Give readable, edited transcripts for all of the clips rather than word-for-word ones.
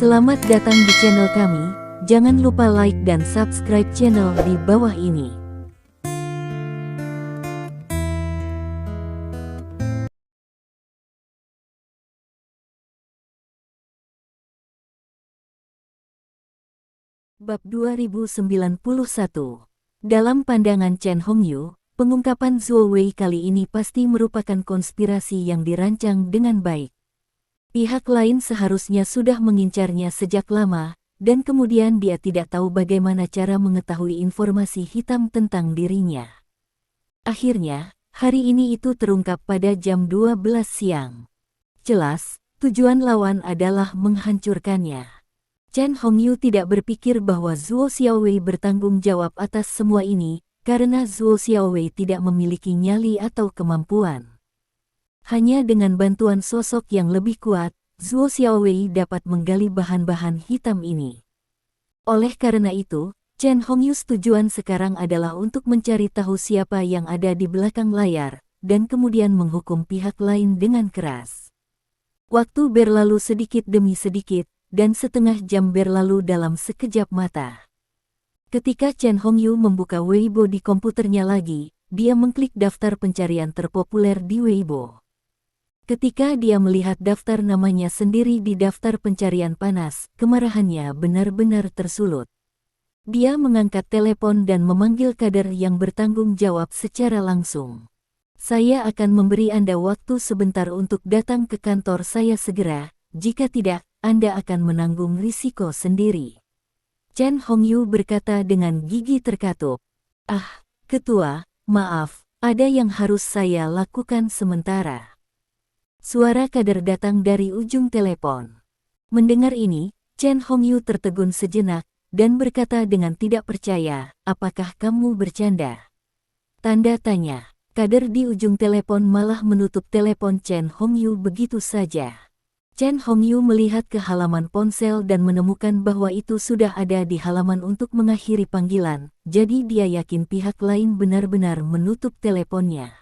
Selamat datang di channel kami, jangan lupa like dan subscribe channel di bawah ini. Bab 2091. Dalam pandangan Chen Hongyu, pengungkapan Zuo Wei kali ini pasti merupakan konspirasi yang dirancang dengan baik. Pihak lain seharusnya sudah mengincarnya sejak lama, dan kemudian dia tidak tahu bagaimana cara mengetahui informasi hitam tentang dirinya. Akhirnya, hari ini itu terungkap pada jam 12 siang. Jelas, tujuan lawan adalah menghancurkannya. Chen Hongyu tidak berpikir bahwa Zuo Xiaowei bertanggung jawab atas semua ini, karena Zuo Xiaowei tidak memiliki nyali atau kemampuan. Hanya dengan bantuan sosok yang lebih kuat, Zuo Xiaowei dapat menggali bahan-bahan hitam ini. Oleh karena itu, Chen Hongyu tujuan sekarang adalah untuk mencari tahu siapa yang ada di belakang layar, dan kemudian menghukum pihak lain dengan keras. Waktu berlalu sedikit demi sedikit, dan setengah jam berlalu dalam sekejap mata. Ketika Chen Hongyu membuka Weibo di komputernya lagi, dia mengklik daftar pencarian terpopuler di Weibo. Ketika dia melihat daftar namanya sendiri di daftar pencarian panas, kemarahannya benar-benar tersulut. Dia mengangkat telepon dan memanggil kader yang bertanggung jawab secara langsung. Saya akan memberi Anda waktu sebentar untuk datang ke kantor saya segera, jika tidak, Anda akan menanggung risiko sendiri. Chen Hongyu berkata dengan gigi terkatup. Ah, ketua, maaf, ada yang harus saya lakukan sementara. Suara kader datang dari ujung telepon. Mendengar ini, Chen Hongyu tertegun sejenak, dan berkata dengan tidak percaya, apakah kamu bercanda? Tanda tanya. Kader di ujung telepon malah menutup telepon Chen Hongyu begitu saja. Chen Hongyu melihat ke halaman ponsel dan menemukan bahwa itu sudah ada di halaman untuk mengakhiri panggilan, jadi dia yakin pihak lain benar-benar menutup teleponnya.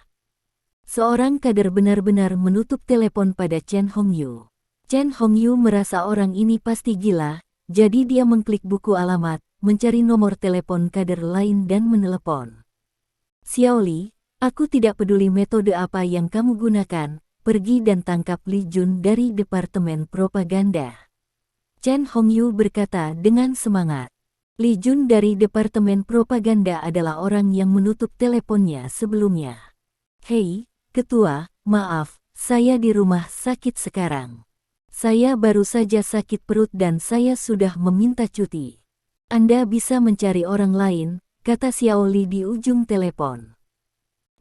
Seorang kader benar-benar menutup telepon pada Chen Hongyu. Chen Hongyu merasa orang ini pasti gila, jadi dia mengklik buku alamat, mencari nomor telepon kader lain dan menelepon. Xiaoli, aku tidak peduli metode apa yang kamu gunakan, pergi dan tangkap Li Jun dari Departemen Propaganda. Chen Hongyu berkata dengan semangat. Li Jun dari Departemen Propaganda adalah orang yang menutup teleponnya sebelumnya. Hei, Ketua, maaf, saya di rumah sakit sekarang. Saya baru saja sakit perut dan saya sudah meminta cuti. Anda bisa mencari orang lain, kata Xiaoli di ujung telepon.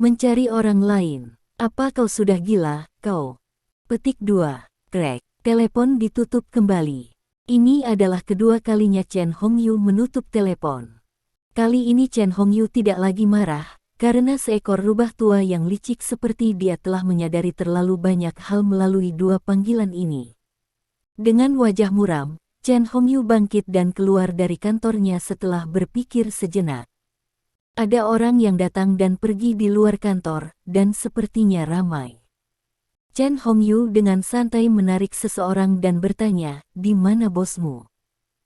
Mencari orang lain? Apa kau sudah gila, kau? Petik 2. Krek. Telepon ditutup kembali. Ini adalah kedua kalinya Chen Hongyu menutup telepon. Kali ini Chen Hongyu tidak lagi marah, karena seekor rubah tua yang licik seperti dia telah menyadari terlalu banyak hal melalui dua panggilan ini. Dengan wajah muram, Chen Hongyu bangkit dan keluar dari kantornya setelah berpikir sejenak. Ada orang yang datang dan pergi di luar kantor, dan sepertinya ramai. Chen Hongyu dengan santai menarik seseorang dan bertanya, di mana bosmu?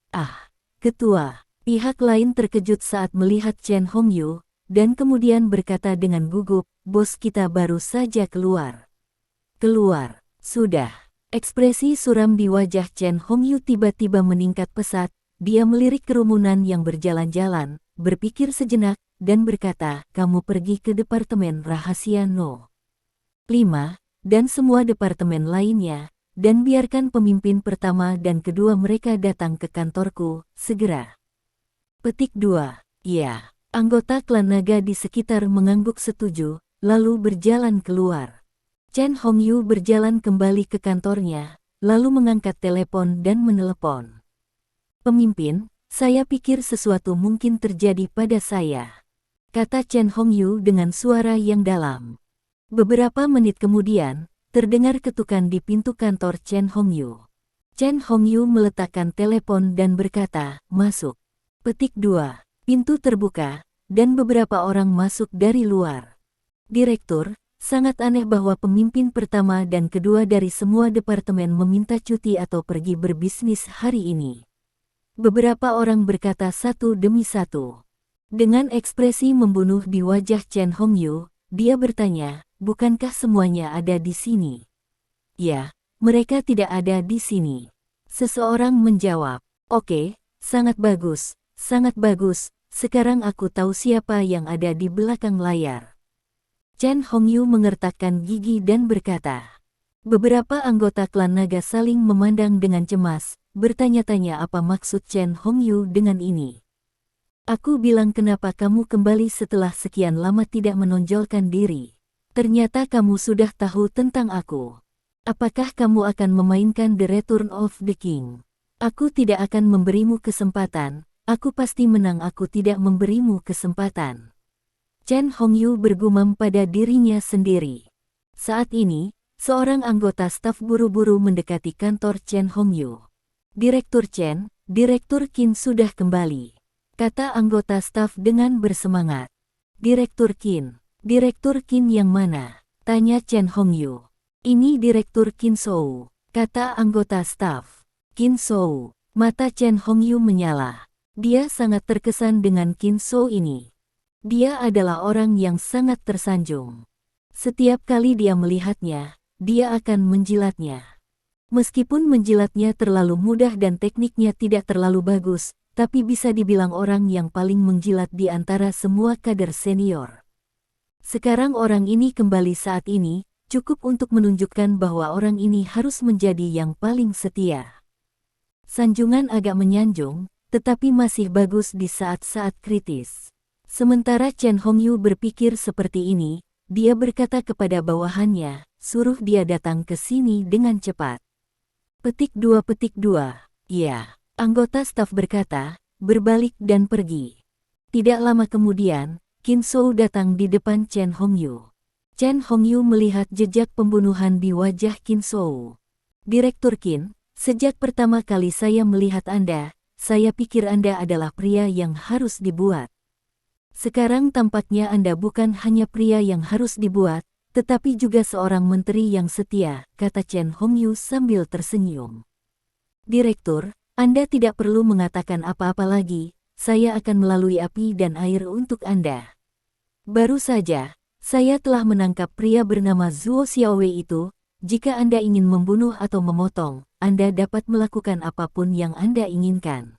Ah, ketua. Pihak lain terkejut saat melihat Chen Hongyu, dan kemudian berkata dengan gugup, bos kita baru saja keluar. Keluar, sudah. Ekspresi suram di wajah Chen Hongyu tiba-tiba meningkat pesat, dia melirik kerumunan yang berjalan-jalan, berpikir sejenak, dan berkata, kamu pergi ke Departemen Rahasia No. 5, dan semua departemen lainnya, dan biarkan pemimpin pertama dan kedua mereka datang ke kantorku, segera. Petik 2, ya. Anggota klan naga di sekitar mengangguk setuju, lalu berjalan keluar. Chen Hongyu berjalan kembali ke kantornya, lalu mengangkat telepon dan menelepon. Pemimpin, saya pikir sesuatu mungkin terjadi pada saya, kata Chen Hongyu dengan suara yang dalam. Beberapa menit kemudian, terdengar ketukan di pintu kantor Chen Hongyu. Chen Hongyu meletakkan telepon dan berkata, masuk. Petik 2. Pintu terbuka, dan beberapa orang masuk dari luar. Direktur, Sangat aneh bahwa pemimpin pertama dan kedua dari semua departemen meminta cuti atau pergi berbisnis hari ini. Beberapa orang berkata satu demi satu. Dengan ekspresi membunuh di wajah Chen Hongyu, dia bertanya, bukankah semuanya ada di sini? Ya, mereka tidak ada di sini. Seseorang menjawab, oke, sangat bagus, sangat bagus, sekarang aku tahu siapa yang ada di belakang layar. Chen Hongyu mengertakkan gigi dan berkata. Beberapa anggota klan naga saling memandang dengan cemas, bertanya-tanya apa maksud Chen Hongyu dengan ini. Aku bilang kenapa kamu kembali setelah sekian lama tidak menonjolkan diri. Ternyata kamu sudah tahu tentang aku. Apakah kamu akan memainkan The Return of the King? Aku tidak akan memberimu kesempatan, aku pasti menang aku tidak memberimu kesempatan. Chen Hongyu bergumam pada dirinya sendiri. Saat ini, seorang anggota staf buru-buru mendekati kantor Chen Hongyu. Direktur Chen, Direktur Qin sudah kembali, kata anggota staf dengan bersemangat. Direktur Qin yang mana? Tanya Chen Hongyu. Ini Direktur Qin Shou, kata anggota staf. Qin Shou, mata Chen Hongyu menyala. Dia sangat terkesan dengan Qin Shou ini. Dia adalah orang yang sangat tersanjung. Setiap kali dia melihatnya, dia akan menjilatnya. Meskipun menjilatnya terlalu mudah dan tekniknya tidak terlalu bagus, tapi bisa dibilang orang yang paling menjilat di antara semua kader senior. Sekarang orang ini kembali saat ini, cukup untuk menunjukkan bahwa orang ini harus menjadi yang paling setia. Sanjungan agak menyanjung, tetapi masih bagus di saat-saat kritis. Sementara Chen Hongyu berpikir seperti ini, dia berkata kepada bawahannya, suruh dia datang ke sini dengan cepat. Petik 2. Ya, anggota staf berkata, berbalik dan pergi. Tidak lama kemudian, Qin Shou datang di depan Chen Hongyu. Chen Hongyu melihat jejak pembunuhan di wajah Qin Shou. Direktur Qin, sejak pertama kali saya melihat Anda, saya pikir Anda adalah pria yang harus dibuat. Sekarang tampaknya Anda bukan hanya pria yang harus dibuat, tetapi juga seorang menteri yang setia, kata Chen Hongyu sambil tersenyum. Direktur, Anda tidak perlu mengatakan apa-apa lagi, saya akan melalui api dan air untuk Anda. Baru saja, saya telah menangkap pria bernama Zuo Xiaowei itu, jika Anda ingin membunuh atau memotong, Anda dapat melakukan apapun yang Anda inginkan.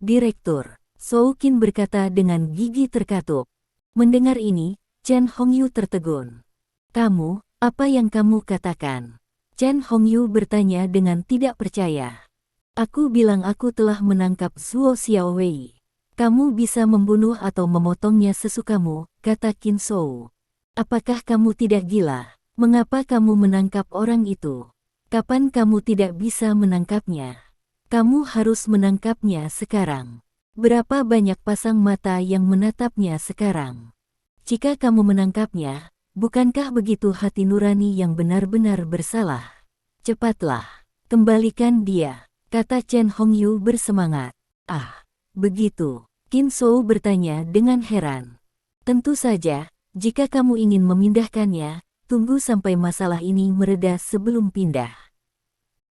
Direktur, Shou Qin berkata dengan gigi terkatup. Mendengar ini, Chen Hongyu tertegun. Kamu, apa yang kamu katakan? Chen Hongyu bertanya dengan tidak percaya. Aku bilang aku telah menangkap Zuo Xiaowei. Kamu bisa membunuh atau memotongnya sesukamu, kata Qin Shou. Apakah kamu tidak gila? Mengapa kamu menangkap orang itu? Kapan kamu tidak bisa menangkapnya? Kamu harus menangkapnya sekarang. Berapa banyak pasang mata yang menatapnya sekarang? Jika kamu menangkapnya, bukankah begitu hati nurani yang benar-benar bersalah? Cepatlah, kembalikan dia, kata Chen Hongyu bersemangat. Ah, begitu. Qin Shou bertanya dengan heran. Tentu saja, jika kamu ingin memindahkannya, tunggu sampai masalah ini mereda sebelum pindah.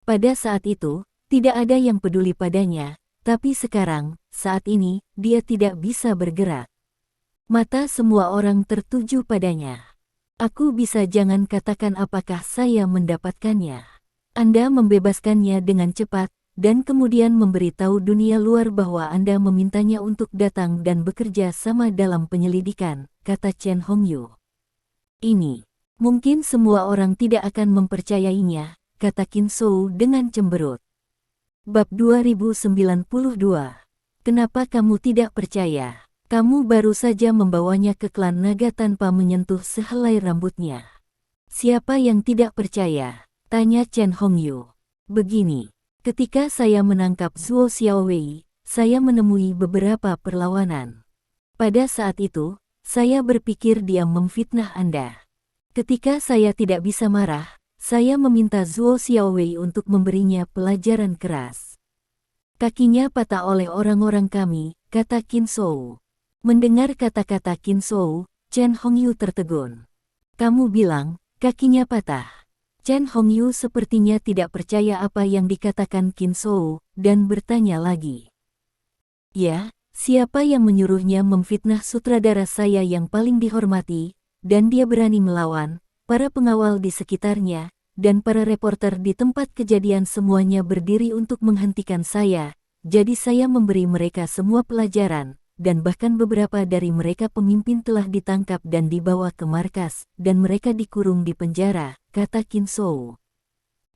Pada saat itu, tidak ada yang peduli padanya, tapi sekarang, saat ini, dia tidak bisa bergerak. Mata semua orang tertuju padanya. Aku bisa jangan katakan apakah saya mendapatkannya. Anda membebaskannya dengan cepat, dan kemudian memberitahu dunia luar bahwa Anda memintanya untuk datang dan bekerja sama dalam penyelidikan, kata Chen Hongyu. Ini, mungkin semua orang tidak akan mempercayainya, kata Qin Shou dengan cemberut. Bab 2092. Kenapa kamu tidak percaya? Kamu baru saja membawanya ke klan naga tanpa menyentuh sehelai rambutnya. Siapa yang tidak percaya? Tanya Chen Hongyu. Begini. Ketika saya menangkap Zuo Xiaowei, saya menemui beberapa perlawanan. Pada saat itu, saya berpikir dia memfitnah Anda. Ketika saya tidak bisa marah, saya meminta Zuo Xiaowei untuk memberinya pelajaran keras. Kakinya patah oleh orang-orang kami, kata Qin Shou. Mendengar kata-kata Qin Shou, Chen Hongyu tertegun. Kamu bilang, kakinya patah. Chen Hongyu sepertinya tidak percaya apa yang dikatakan Qin Shou, dan bertanya lagi. Ya, siapa yang menyuruhnya memfitnah sutradara saya yang paling dihormati, dan dia berani melawan, para pengawal di sekitarnya, dan para reporter di tempat kejadian semuanya berdiri untuk menghentikan saya, jadi saya memberi mereka semua pelajaran, dan bahkan beberapa dari mereka pemimpin telah ditangkap dan dibawa ke markas, dan mereka dikurung di penjara, kata Qin Shou.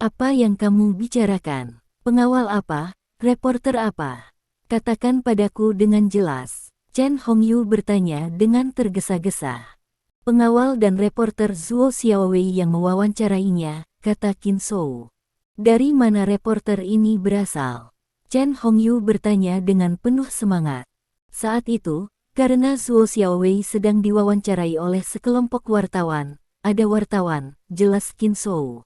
Apa yang kamu bicarakan? Pengawal apa? Reporter apa? Katakan padaku dengan jelas. Chen Hongyu bertanya dengan tergesa-gesa. Pengawal dan reporter Zhuo Xiaowei yang mewawancarainya, kata Qin Shou. Dari mana reporter ini berasal? Chen Hongyu bertanya dengan penuh semangat. Saat itu, karena Zhuo Xiaowei sedang diwawancarai oleh sekelompok wartawan, ada wartawan, jelas Qin Shou.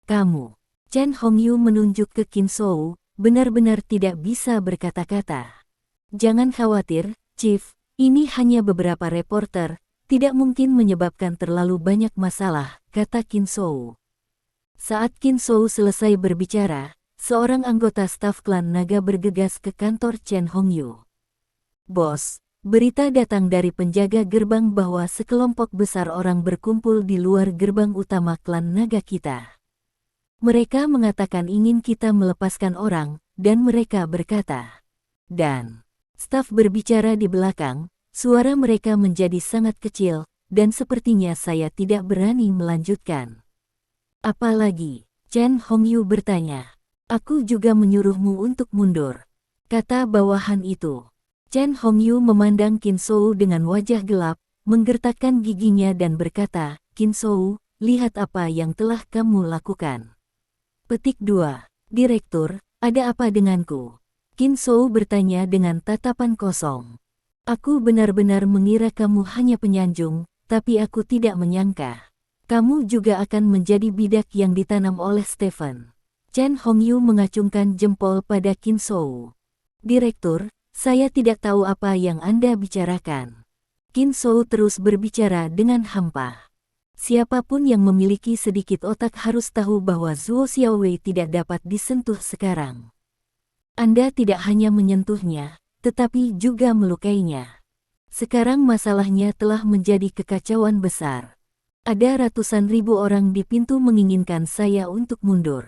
Kamu, Chen Hongyu menunjuk ke Qin Shou, benar-benar tidak bisa berkata-kata. Jangan khawatir, Chief, ini hanya beberapa reporter, tidak mungkin menyebabkan terlalu banyak masalah, kata Qin Shou. Saat Qin Shou selesai berbicara, seorang anggota staf klan naga bergegas ke kantor Chen Hongyu. Bos, berita datang dari penjaga gerbang bahwa sekelompok besar orang berkumpul di luar gerbang utama klan naga kita. Mereka mengatakan ingin kita melepaskan orang, dan mereka berkata. Dan, staf berbicara di belakang, suara mereka menjadi sangat kecil, dan sepertinya saya tidak berani melanjutkan. Apalagi, Chen Hongyu bertanya. Aku juga menyuruhmu untuk mundur, kata bawahan itu. Chen Hongyu memandang Qin Shou dengan wajah gelap, menggertakkan giginya dan berkata, Qin Shou, lihat apa yang telah kamu lakukan. Petik 2. Direktur, ada apa denganku? Qin Shou bertanya dengan tatapan kosong. Aku benar-benar mengira kamu hanya penyanjung, tapi aku tidak menyangka. Kamu juga akan menjadi bidak yang ditanam oleh Stephen. Chen Hongyu mengacungkan jempol pada Qin Shou. Direktur, saya tidak tahu apa yang Anda bicarakan. Qin Shou terus berbicara dengan hampa. Siapapun yang memiliki sedikit otak harus tahu bahwa Zhuo Xiaowei tidak dapat disentuh sekarang. Anda tidak hanya menyentuhnya, tetapi juga melukainya. Sekarang masalahnya telah menjadi kekacauan besar. Ada ratusan ribu orang di pintu menginginkan saya untuk mundur.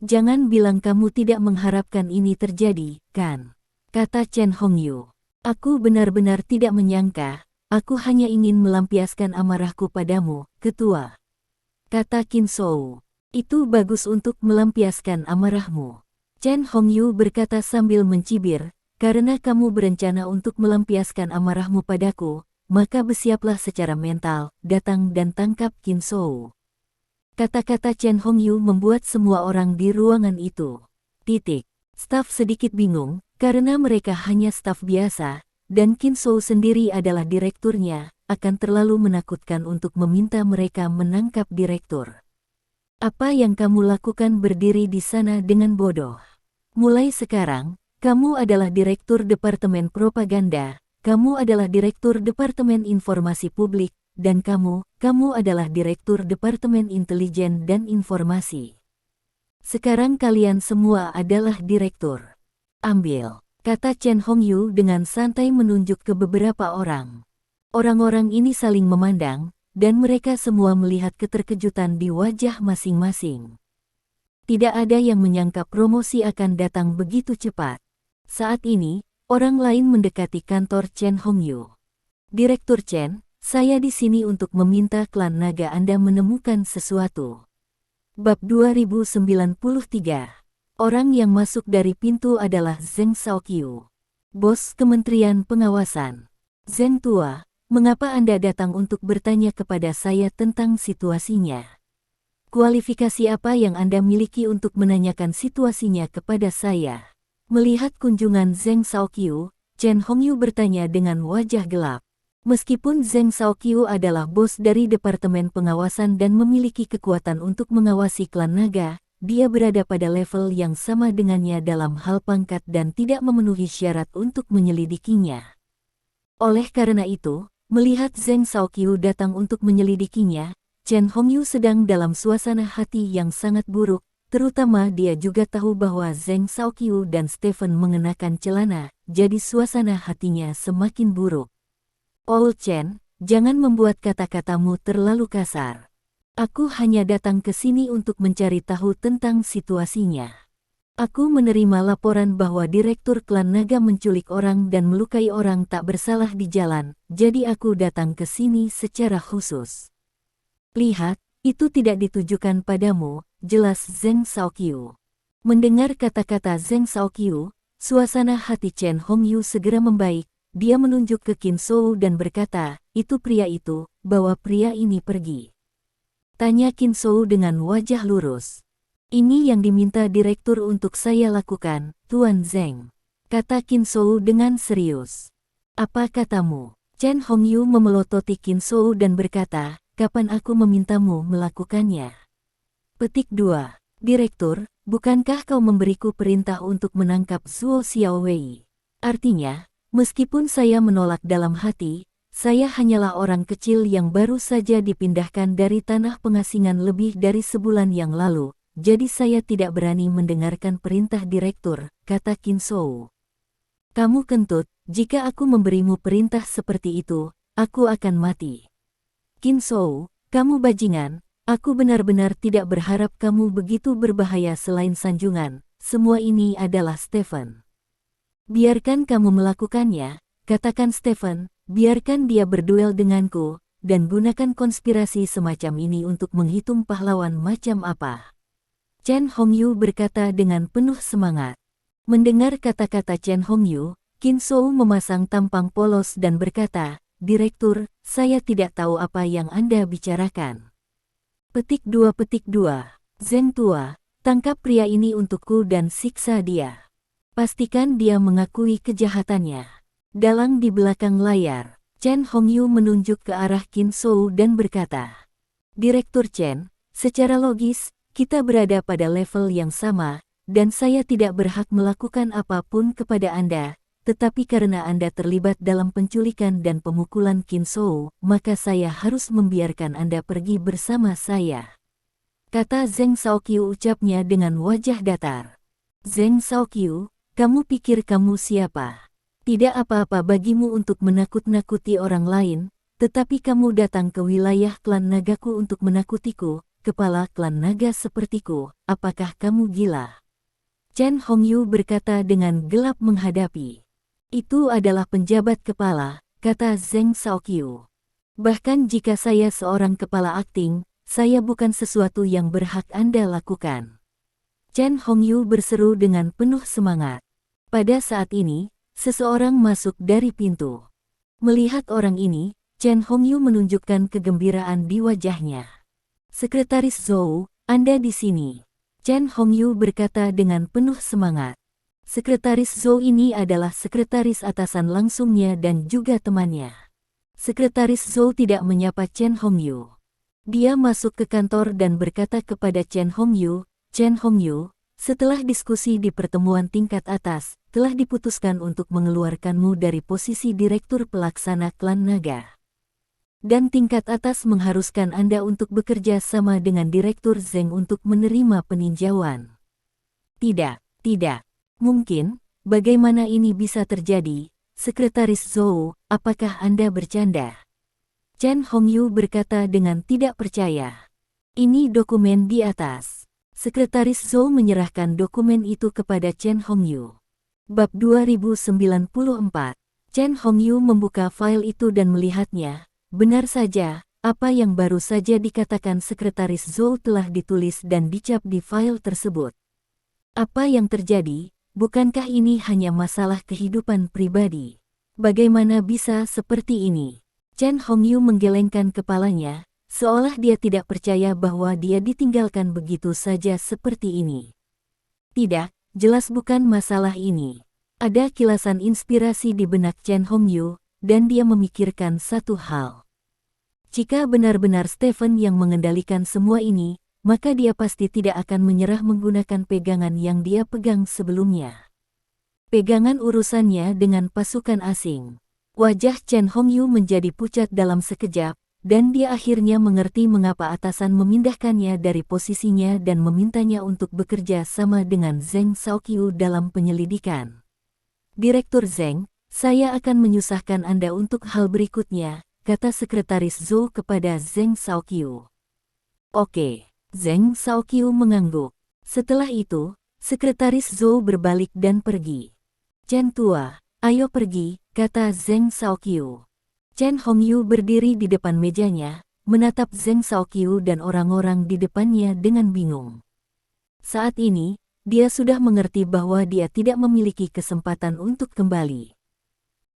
Jangan bilang kamu tidak mengharapkan ini terjadi, kan? Kata Chen Hongyu. Aku benar-benar tidak menyangka, aku hanya ingin melampiaskan amarahku padamu, ketua. Kata Qin Shou. Itu bagus untuk melampiaskan amarahmu. Chen Hongyu berkata sambil mencibir, karena kamu berencana untuk melampiaskan amarahmu padaku, maka bersiaplah secara mental, datang dan tangkap Qin Shou. Kata-kata Chen Hongyu membuat semua orang di ruangan itu. Titik. Staf sedikit bingung, karena mereka hanya staf biasa, dan Qin Shou sendiri adalah direkturnya, akan terlalu menakutkan untuk meminta mereka menangkap direktur. Apa yang kamu lakukan berdiri di sana dengan bodoh? Mulai sekarang, kamu adalah direktur Departemen Propaganda, kamu adalah direktur Departemen Informasi Publik, dan kamu adalah direktur Departemen Intelijen dan Informasi. Sekarang kalian semua adalah direktur. Ambil, kata Chen Hongyu dengan santai menunjuk ke beberapa orang. Orang-orang ini saling memandang, dan mereka semua melihat keterkejutan di wajah masing-masing. Tidak ada yang menyangka promosi akan datang begitu cepat. Saat ini, orang lain mendekati kantor Chen Hongyu. Direktur Chen, saya di sini untuk meminta klan naga Anda menemukan sesuatu. Bab 2093. Orang yang masuk dari pintu adalah Zheng Shaoqiu, bos Kementerian Pengawasan. Zheng tua, mengapa Anda datang untuk bertanya kepada saya tentang situasinya? Kualifikasi apa yang Anda miliki untuk menanyakan situasinya kepada saya? Melihat kunjungan Zheng Shaoqiu, Chen Hongyu bertanya dengan wajah gelap. Meskipun Zheng Shaoqiu adalah bos dari Departemen Pengawasan dan memiliki kekuatan untuk mengawasi klan naga, dia berada pada level yang sama dengannya dalam hal pangkat dan tidak memenuhi syarat untuk menyelidikinya. Oleh karena itu, Melihat Zheng Shaoqiu datang untuk menyelidikinya, Chen Hongyu sedang dalam suasana hati yang sangat buruk, terutama dia juga tahu bahwa Zheng Shaoqiu dan Stephen mengenakan celana, jadi suasana hatinya semakin buruk. Old Chen, jangan membuat kata-katamu terlalu kasar. Aku hanya datang ke sini untuk mencari tahu tentang situasinya. Aku menerima laporan bahwa Direktur Klan Naga menculik orang dan melukai orang tak bersalah di jalan, jadi aku datang ke sini secara khusus. Lihat, itu tidak ditujukan padamu, jelas Zheng Shaoqiu. Mendengar kata-kata Zheng Shaoqiu, suasana hati Chen Hongyu segera membaik, dia menunjuk ke Qin Shou dan berkata, itu pria itu, bawa pria ini pergi. Tanya Qin Shou dengan wajah lurus. Ini yang diminta direktur untuk saya lakukan, Tuan Zheng. Kata Qin Shou dengan serius. Apa katamu? Chen Hongyu memelototi Qin Shou dan berkata, kapan aku memintamu melakukannya? Petik 2. Direktur, bukankah kau memberiku perintah untuk menangkap Zhuo Xiaowei? Artinya, meskipun saya menolak dalam hati, saya hanyalah orang kecil yang baru saja dipindahkan dari tanah pengasingan lebih dari sebulan yang lalu. Jadi saya tidak berani mendengarkan perintah direktur, kata Qin Shou. Kamu kentut, jika aku memberimu perintah seperti itu, aku akan mati. Qin Shou, kamu bajingan, aku benar-benar tidak berharap kamu begitu berbahaya selain sanjungan, semua ini adalah Stephen. Biarkan kamu melakukannya, katakan Stephen, biarkan dia berduel denganku, dan gunakan konspirasi semacam ini untuk menghitung pahlawan macam apa. Chen Hongyu berkata dengan penuh semangat. Mendengar kata-kata Chen Hongyu, Qin Shou memasang tampang polos dan berkata, Direktur, saya tidak tahu apa yang Anda bicarakan. Petik 2. Zheng tua, tangkap pria ini untukku dan siksa dia. Pastikan dia mengakui kejahatannya. Dalang di belakang layar, Chen Hongyu menunjuk ke arah Qin Shou dan berkata, Direktur Chen, secara logis, kita berada pada level yang sama, dan saya tidak berhak melakukan apapun kepada Anda, tetapi karena Anda terlibat dalam penculikan dan pemukulan Qin Shou, maka saya harus membiarkan Anda pergi bersama saya. Kata Zheng Shaoqiu ucapnya dengan wajah datar. Zheng Shaoqiu, kamu pikir kamu siapa? Tidak apa-apa bagimu untuk menakut-nakuti orang lain, tetapi kamu datang ke wilayah klan nagaku untuk menakutiku, kepala klan naga sepertiku, apakah kamu gila? Chen Hongyu berkata dengan gelap menghadapi. Itu adalah penjabat kepala, kata Zheng Shaoqiu. Bahkan jika saya seorang kepala akting, saya bukan sesuatu yang berhak Anda lakukan. Chen Hongyu berseru dengan penuh semangat. Pada saat ini, seseorang masuk dari pintu. Melihat orang ini, Chen Hongyu menunjukkan kegembiraan di wajahnya. Sekretaris Zhou, Anda di sini. Chen Hongyu berkata dengan penuh semangat. Sekretaris Zhou ini adalah sekretaris atasan langsungnya dan juga temannya. Sekretaris Zhou tidak menyapa Chen Hongyu. Dia masuk ke kantor dan berkata kepada Chen Hongyu, setelah diskusi di pertemuan tingkat atas, telah diputuskan untuk mengeluarkanmu dari posisi Direktur Pelaksana Klan Naga. Dan tingkat atas mengharuskan Anda untuk bekerja sama dengan Direktur Zheng untuk menerima peninjauan. Tidak. Mungkin, bagaimana ini bisa terjadi, Sekretaris Zhou, apakah Anda bercanda? Chen Hongyu berkata dengan tidak percaya. Ini dokumen di atas. Sekretaris Zhou menyerahkan dokumen itu kepada Chen Hongyu. Bab 2094. Chen Hongyu membuka file itu dan melihatnya. Benar saja, apa yang baru saja dikatakan Sekretaris Zhou telah ditulis dan dicap di file tersebut. Apa yang terjadi? Bukankah ini hanya masalah kehidupan pribadi? Bagaimana bisa seperti ini? Chen Hongyu menggelengkan kepalanya, seolah dia tidak percaya bahwa dia ditinggalkan begitu saja seperti ini. Tidak, jelas bukan masalah ini. Ada kilasan inspirasi di benak Chen Hongyu, dan dia memikirkan satu hal. Jika benar-benar Stephen yang mengendalikan semua ini, maka dia pasti tidak akan menyerah menggunakan pegangan yang dia pegang sebelumnya. Pegangan urusannya dengan pasukan asing. Wajah Chen Hongyu menjadi pucat dalam sekejap, dan dia akhirnya mengerti mengapa atasan memindahkannya dari posisinya dan memintanya untuk bekerja sama dengan Zheng Shaoqiu dalam penyelidikan. Direktur Zheng, saya akan menyusahkan Anda untuk hal berikutnya, kata Sekretaris Zhou kepada Zheng Shaoqiu. Oke, Zheng Shaoqiu mengangguk. Setelah itu, Sekretaris Zhou berbalik dan pergi. Chen tua, ayo pergi, kata Zheng Shaoqiu. Chen Hongyu berdiri di depan mejanya, menatap Zheng Shaoqiu dan orang-orang di depannya dengan bingung. Saat ini, dia sudah mengerti bahwa dia tidak memiliki kesempatan untuk kembali.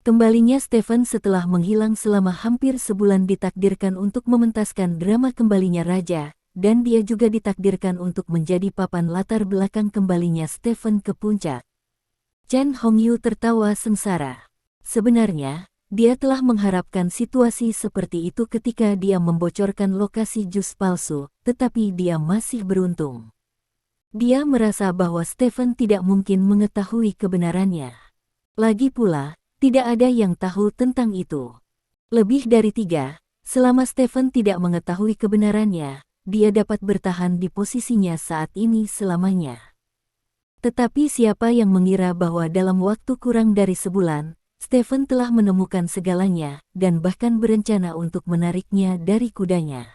Kembalinya Stephen setelah menghilang selama hampir sebulan ditakdirkan untuk mementaskan drama kembalinya Raja, dan dia juga ditakdirkan untuk menjadi papan latar belakang kembalinya Stephen ke puncak. Chen Hongyu tertawa sengsara. Sebenarnya, dia telah mengharapkan situasi seperti itu ketika dia membocorkan lokasi jus palsu, tetapi dia masih beruntung. Dia merasa bahwa Stephen tidak mungkin mengetahui kebenarannya. Lagi pula, tidak ada yang tahu tentang itu. Lebih dari 3, selama Stephen tidak mengetahui kebenarannya, dia dapat bertahan di posisinya saat ini selamanya. Tetapi siapa yang mengira bahwa dalam waktu kurang dari sebulan, Stephen telah menemukan segalanya dan bahkan berencana untuk menariknya dari kudanya.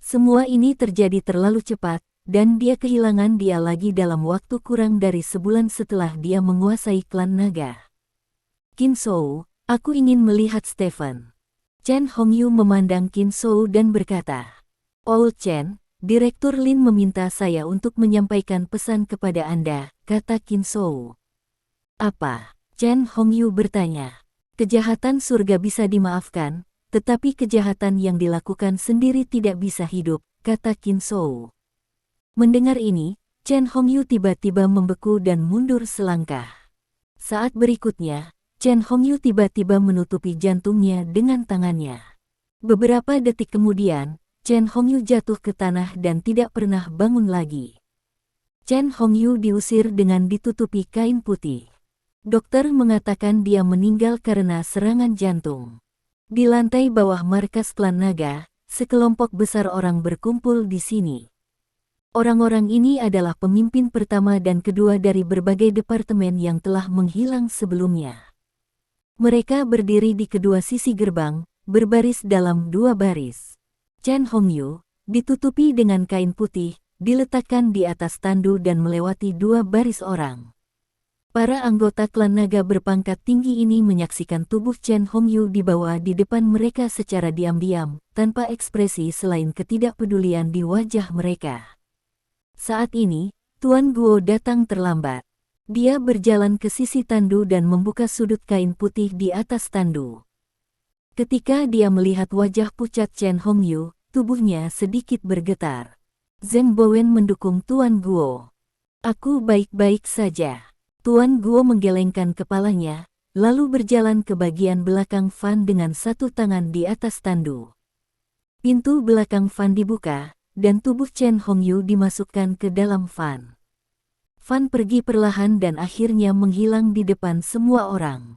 Semua ini terjadi terlalu cepat, dan dia kehilangan dia lagi dalam waktu kurang dari sebulan setelah dia menguasai klan naga. Qin Shou, aku ingin melihat Stephen. Chen Hongyu memandang Qin Shou dan berkata, Old Chen, Direktur Lin meminta saya untuk menyampaikan pesan kepada Anda, kata Qin Shou. Apa? Chen Hongyu bertanya. Kejahatan surga bisa dimaafkan, tetapi kejahatan yang dilakukan sendiri tidak bisa hidup, kata Qin Shou. Mendengar ini, Chen Hongyu tiba-tiba membeku dan mundur selangkah. Saat berikutnya, Chen Hongyu tiba-tiba menutupi jantungnya dengan tangannya. Beberapa detik kemudian, Chen Hongyu jatuh ke tanah dan tidak pernah bangun lagi. Chen Hongyu diusir dengan ditutupi kain putih. Dokter mengatakan dia meninggal karena serangan jantung. Di lantai bawah markas klan naga, sekelompok besar orang berkumpul di sini. Orang-orang ini adalah pemimpin pertama dan kedua dari berbagai departemen yang telah menghilang sebelumnya. Mereka berdiri di kedua sisi gerbang, berbaris dalam 2 baris. Chen Hongyu, ditutupi dengan kain putih, diletakkan di atas tandu dan melewati 2 baris orang. Para anggota klan naga berpangkat tinggi ini menyaksikan tubuh Chen Hongyu dibawa di depan mereka secara diam-diam, tanpa ekspresi selain ketidakpedulian di wajah mereka. Saat ini, Tuan Guo datang terlambat. Dia berjalan ke sisi tandu dan membuka sudut kain putih di atas tandu. Ketika dia melihat wajah pucat Chen Hongyu, tubuhnya sedikit bergetar. Zheng Bowen mendukung Tuan Guo. Aku baik-baik saja. Tuan Guo menggelengkan kepalanya, lalu berjalan ke bagian belakang Fan dengan satu tangan di atas tandu. Pintu belakang Fan dibuka, dan tubuh Chen Hongyu dimasukkan ke dalam Fan. Fan pergi perlahan dan akhirnya menghilang di depan semua orang.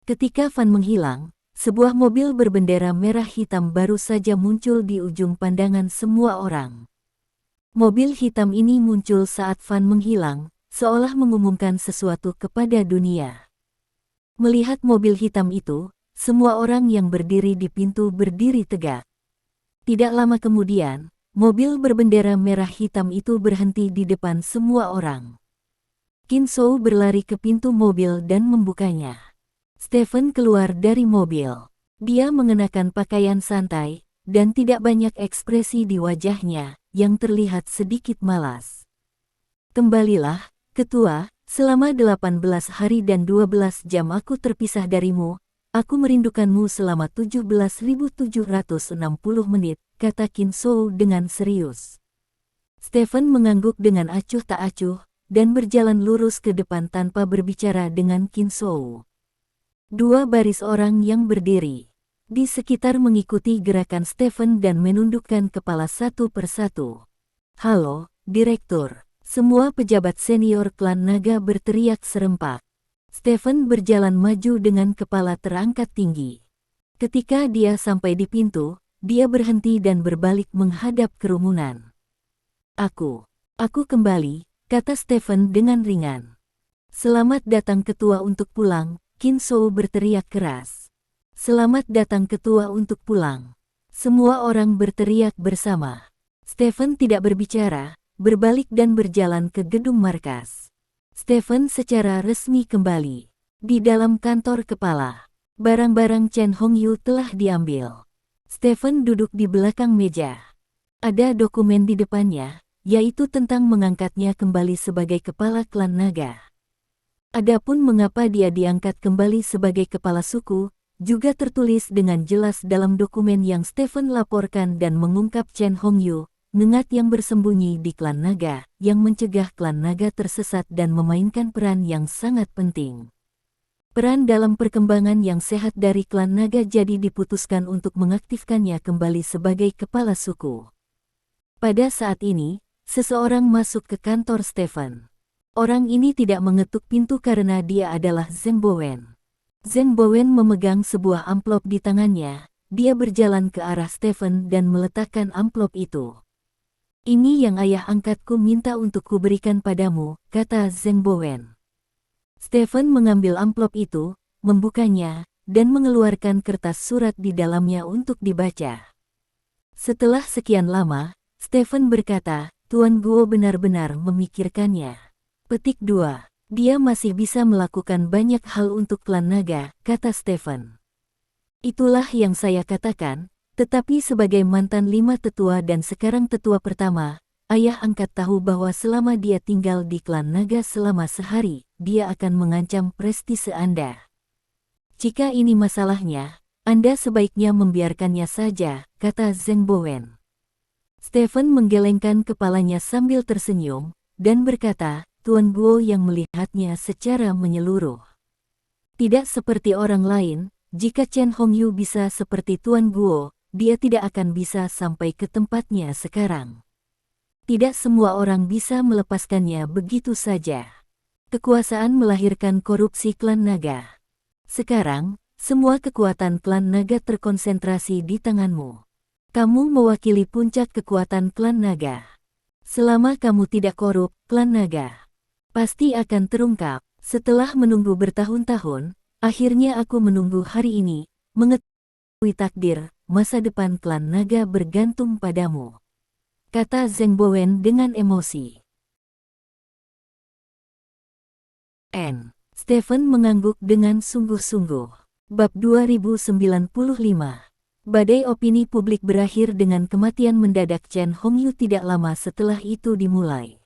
Ketika Fan menghilang, sebuah mobil berbendera merah hitam baru saja muncul di ujung pandangan semua orang. Mobil hitam ini muncul saat Fan menghilang, seolah mengumumkan sesuatu kepada dunia. Melihat mobil hitam itu, semua orang yang berdiri di pintu berdiri tegak. Tidak lama kemudian, mobil berbendera merah hitam itu berhenti di depan semua orang. Qin Shou berlari ke pintu mobil dan membukanya. Stephen keluar dari mobil. Dia mengenakan pakaian santai, dan tidak banyak ekspresi di wajahnya, yang terlihat sedikit malas. Kembalilah, Ketua, selama 18 hari dan 12 jam aku terpisah darimu, aku merindukanmu selama 17.760 menit, kata Qin Shou dengan serius. Stephen mengangguk dengan acuh tak acuh, dan berjalan lurus ke depan tanpa berbicara dengan Qin Shou. 2 baris orang yang berdiri di sekitar mengikuti gerakan Stephen dan menundukkan kepala satu persatu. Halo, Direktur. Semua pejabat senior klan naga berteriak serempak. Stephen berjalan maju dengan kepala terangkat tinggi. Ketika dia sampai di pintu, dia berhenti dan berbalik menghadap kerumunan. Aku kembali, kata Stephen dengan ringan. Selamat datang ketua untuk pulang, Qin Shou berteriak keras. Selamat datang ketua untuk pulang. Semua orang berteriak bersama. Stephen tidak berbicara, berbalik dan berjalan ke gedung markas. Stephen secara resmi kembali. Di dalam kantor kepala, barang-barang Chen Hongyu telah diambil. Stephen duduk di belakang meja. Ada dokumen di depannya, yaitu tentang mengangkatnya kembali sebagai kepala klan naga. Adapun mengapa dia diangkat kembali sebagai kepala suku, juga tertulis dengan jelas dalam dokumen yang Stephen laporkan dan mengungkap Chen Hongyu, nengat yang bersembunyi di klan naga, yang mencegah klan naga tersesat dan memainkan peran yang sangat penting. Peran dalam perkembangan yang sehat dari klan naga jadi diputuskan untuk mengaktifkannya kembali sebagai kepala suku. Pada saat ini, seseorang masuk ke kantor Stephen. Orang ini tidak mengetuk pintu karena dia adalah Zheng Bowen. Zheng Bowen memegang sebuah amplop di tangannya. Dia berjalan ke arah Stephen dan meletakkan amplop itu. Ini yang ayah angkatku minta untuk kuberikan padamu, kata Zheng Bowen. Stephen mengambil amplop itu, membukanya, dan mengeluarkan kertas surat di dalamnya untuk dibaca. Setelah sekian lama, Stephen berkata, Tuan Guo benar-benar memikirkannya. Petik 2. Dia masih bisa melakukan banyak hal untuk klan naga, kata Stephen. Itulah yang saya katakan. Tetapi sebagai mantan 5 tetua dan sekarang tetua pertama, ayah angkat tahu bahwa selama dia tinggal di klan naga selama sehari, dia akan mengancam prestise Anda. Jika ini masalahnya, Anda sebaiknya membiarkannya saja, kata Zheng Bowen. Stephen menggelengkan kepalanya sambil tersenyum, dan berkata, Tuan Guo yang melihatnya secara menyeluruh. Tidak seperti orang lain, jika Chen Hongyu bisa seperti Tuan Guo, dia tidak akan bisa sampai ke tempatnya sekarang. Tidak semua orang bisa melepaskannya begitu saja. Kekuasaan melahirkan korupsi klan naga. Sekarang, semua kekuatan klan naga terkonsentrasi di tanganmu. Kamu mewakili puncak kekuatan klan naga. Selama kamu tidak korup, klan naga pasti akan terungkap. Setelah menunggu bertahun-tahun, akhirnya aku menunggu hari ini, mengetahui takdir. Masa depan klan naga bergantung padamu, kata Zheng Bowen dengan emosi. Stephen mengangguk dengan sungguh-sungguh. Bab 2095. Badai opini publik berakhir dengan kematian mendadak Chen Hongyu tidak lama setelah itu dimulai.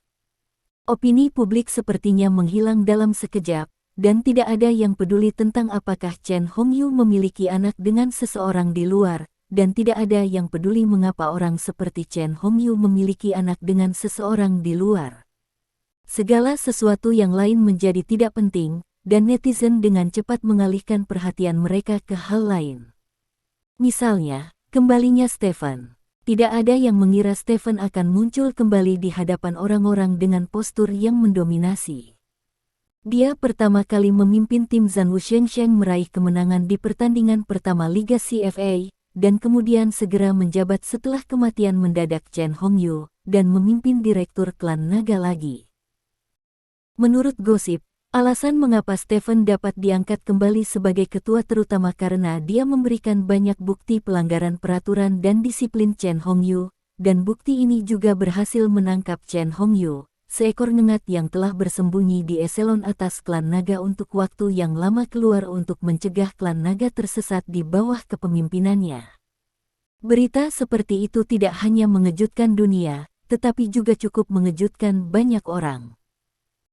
Opini publik sepertinya menghilang dalam sekejap, dan tidak ada yang peduli tentang apakah Chen Hongyu memiliki anak dengan seseorang di luar, dan tidak ada yang peduli mengapa orang seperti Chen Hongyu memiliki anak dengan seseorang di luar. Segala sesuatu yang lain menjadi tidak penting, dan netizen dengan cepat mengalihkan perhatian mereka ke hal lain. Misalnya, kembalinya Stephen. Tidak ada yang mengira Stephen akan muncul kembali di hadapan orang-orang dengan postur yang mendominasi. Dia pertama kali memimpin tim Zhan Wushengsheng meraih kemenangan di pertandingan pertama Liga CFA, dan kemudian segera menjabat setelah kematian mendadak Chen Hongyu, dan memimpin direktur klan naga lagi. Menurut gosip, alasan mengapa Stephen dapat diangkat kembali sebagai ketua terutama karena dia memberikan banyak bukti pelanggaran peraturan dan disiplin Chen Hongyu, dan bukti ini juga berhasil menangkap Chen Hongyu, seekor nengat yang telah bersembunyi di eselon atas klan naga untuk waktu yang lama keluar untuk mencegah klan naga tersesat di bawah kepemimpinannya. Berita seperti itu tidak hanya mengejutkan dunia, tetapi juga cukup mengejutkan banyak orang.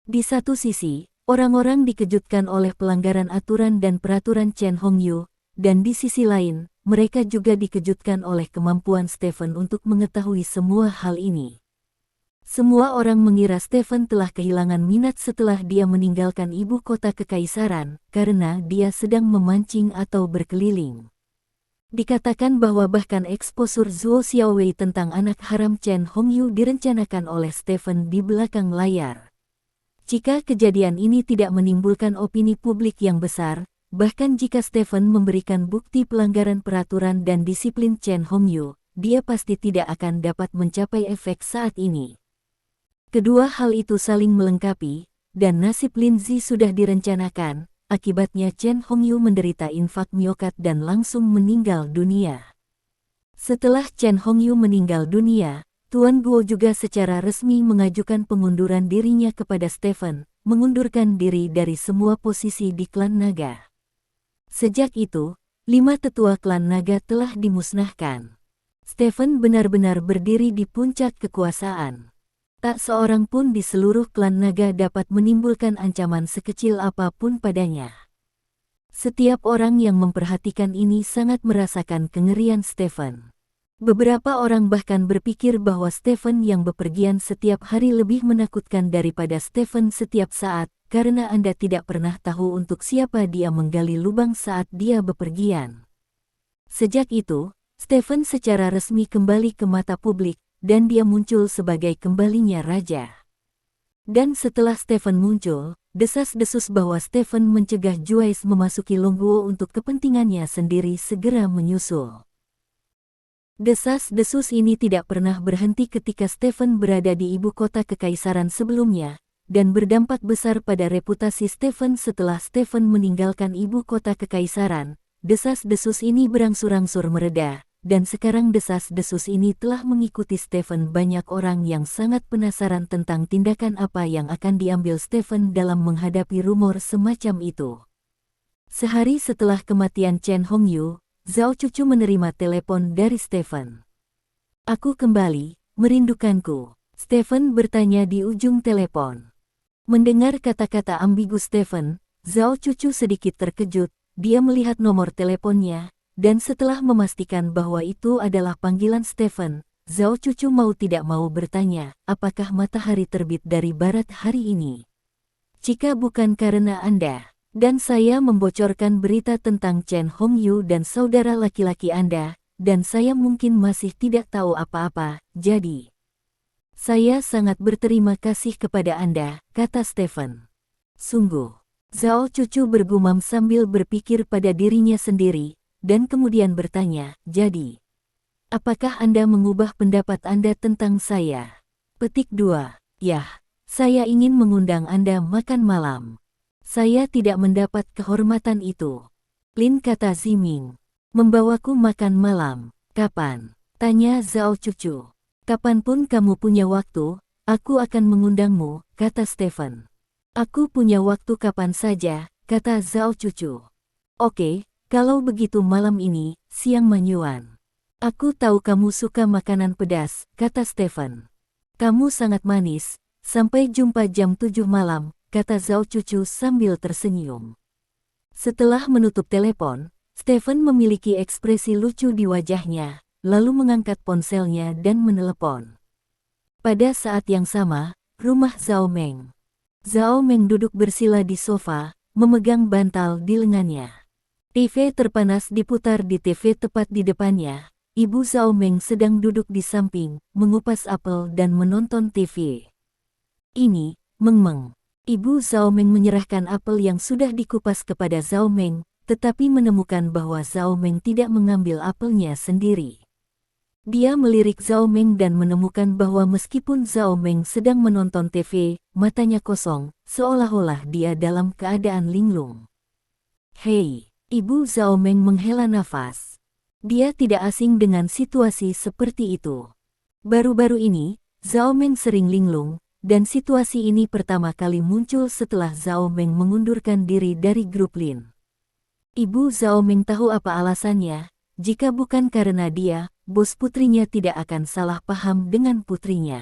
Di satu sisi, orang-orang dikejutkan oleh pelanggaran aturan dan peraturan Chen Hongyu, dan di sisi lain, mereka juga dikejutkan oleh kemampuan Stephen untuk mengetahui semua hal ini. Semua orang mengira Stephen telah kehilangan minat setelah dia meninggalkan ibu kota kekaisaran, karena dia sedang memancing atau berkeliling. Dikatakan bahwa bahkan eksposur Zhuo Xiaowei tentang anak haram Chen Hongyu direncanakan oleh Stephen di belakang layar. Jika kejadian ini tidak menimbulkan opini publik yang besar, bahkan jika Stephen memberikan bukti pelanggaran peraturan dan disiplin Chen Hongyu, dia pasti tidak akan dapat mencapai efek saat ini. Kedua hal itu saling melengkapi, dan nasib Lin Zi sudah direncanakan, akibatnya Chen Hongyu menderita infak miokard dan langsung meninggal dunia. Setelah Chen Hongyu meninggal dunia, Tuan Guo juga secara resmi mengajukan pengunduran dirinya kepada Stephen, mengundurkan diri dari semua posisi di klan naga. Sejak itu, 5 tetua klan naga telah dimusnahkan. Stephen benar-benar berdiri di puncak kekuasaan. Tak seorang pun di seluruh klan naga dapat menimbulkan ancaman sekecil apapun padanya. Setiap orang yang memperhatikan ini sangat merasakan kengerian Stephen. Beberapa orang bahkan berpikir bahwa Stephen yang bepergian setiap hari lebih menakutkan daripada Stephen setiap saat, karena Anda tidak pernah tahu untuk siapa dia menggali lubang saat dia bepergian. Sejak itu, Stephen secara resmi kembali ke mata publik, dan dia muncul sebagai kembalinya raja. Dan setelah Stephen muncul, desas-desus bahwa Stephen mencegah Joyce memasuki Longguo untuk kepentingannya sendiri segera menyusul. Desas-desus ini tidak pernah berhenti ketika Stephen berada di ibu kota kekaisaran sebelumnya, dan berdampak besar pada reputasi Stephen setelah Stephen meninggalkan ibu kota kekaisaran. Desas-desus ini berangsur-angsur mereda, dan sekarang desas-desus ini telah mengikuti Stephen. Banyak orang yang sangat penasaran tentang tindakan apa yang akan diambil Stephen dalam menghadapi rumor semacam itu. Sehari setelah kematian Chen Hongyu, Zhao Cucu menerima telepon dari Stephen. "Aku kembali, merindukanku?" Stephen bertanya di ujung telepon. Mendengar kata-kata ambigu Stephen, Zhao Cucu sedikit terkejut. Dia melihat nomor teleponnya, dan setelah memastikan bahwa itu adalah panggilan Stephen, Zhao Cucu mau tidak mau bertanya, "Apakah matahari terbit dari barat hari ini? Jika bukan karena Anda dan saya membocorkan berita tentang Chen Hongyu dan saudara laki-laki Anda, dan saya mungkin masih tidak tahu apa-apa, jadi saya sangat berterima kasih kepada Anda," kata Stephen. "Sungguh." Zhao Cucu bergumam sambil berpikir pada dirinya sendiri, dan kemudian bertanya, "Jadi, apakah Anda mengubah pendapat Anda tentang saya?" Petik 2. "Yah, saya ingin mengundang Anda makan malam. Saya tidak mendapat kehormatan itu." "Lin," kata Ziming. "Membawaku makan malam, kapan?" tanya Zhao Cucu. "Kapanpun kamu punya waktu, aku akan mengundangmu," kata Stephen. "Aku punya waktu kapan saja," kata Zhao Cucu. "Oke, kalau begitu malam ini, siang manyuan. Aku tahu kamu suka makanan pedas," kata Stephen. "Kamu sangat manis. Sampai jumpa jam 7 malam," kata Zhao Cucu sambil tersenyum. Setelah menutup telepon, Stephen memiliki ekspresi lucu di wajahnya, lalu mengangkat ponselnya dan menelepon. Pada saat yang sama, rumah Zhao Meng. Zhao Meng duduk bersila di sofa, memegang bantal di lengannya. TV terpanas diputar di TV tepat di depannya. Ibu Zhao Meng sedang duduk di samping, mengupas apel dan menonton TV. "Ini, Meng-meng." Ibu Zhao Meng menyerahkan apel yang sudah dikupas kepada Zhao Meng, tetapi menemukan bahwa Zhao Meng tidak mengambil apelnya sendiri. Dia melirik Zhao Meng dan menemukan bahwa meskipun Zhao Meng sedang menonton TV, matanya kosong, seolah-olah dia dalam keadaan linglung. "Hei." Ibu Zhao Meng menghela nafas. Dia tidak asing dengan situasi seperti itu. Baru-baru ini, Zhao Meng sering linglung, dan situasi ini pertama kali muncul setelah Zhao Meng mengundurkan diri dari grup Lin. Ibu Zhao Meng tahu apa alasannya. Jika bukan karena dia, bos putrinya tidak akan salah paham dengan putrinya.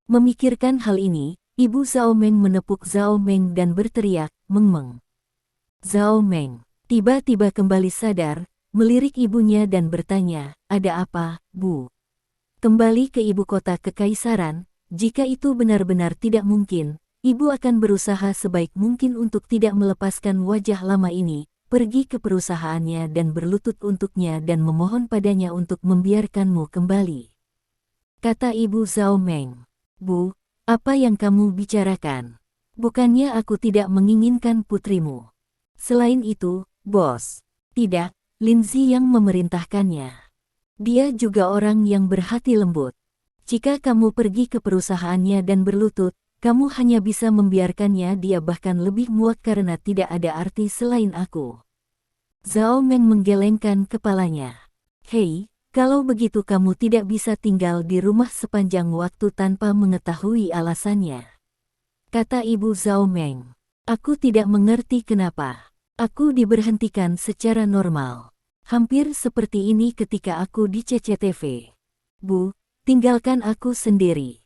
Memikirkan hal ini, Ibu Zhao Meng menepuk Zhao Meng dan berteriak, "Meng-meng." Zhao Meng tiba-tiba kembali sadar, melirik ibunya dan bertanya, "Ada apa, Bu?" "Kembali ke ibu kota kekaisaran. Jika itu benar-benar tidak mungkin, Ibu akan berusaha sebaik mungkin untuk tidak melepaskan wajah lama ini, pergi ke perusahaannya dan berlutut untuknya dan memohon padanya untuk membiarkanmu kembali," kata Ibu Zhao Meng. "Bu, apa yang kamu bicarakan?" Bukannya aku tidak menginginkan putrimu. Selain itu, bos. Tidak, Lindsay yang memerintahkannya. Dia juga orang yang berhati lembut. Jika kamu pergi ke perusahaannya dan berlutut, kamu hanya bisa membiarkannya, dia bahkan lebih muak karena tidak ada arti selain aku. Zhao Meng menggelengkan kepalanya. Hei, kalau begitu kamu tidak bisa tinggal di rumah sepanjang waktu tanpa mengetahui alasannya. Kata Ibu Zhao Meng. Aku tidak mengerti kenapa. Aku diberhentikan secara normal. Hampir seperti ini ketika aku di CCTV. Bu, tinggalkan aku sendiri.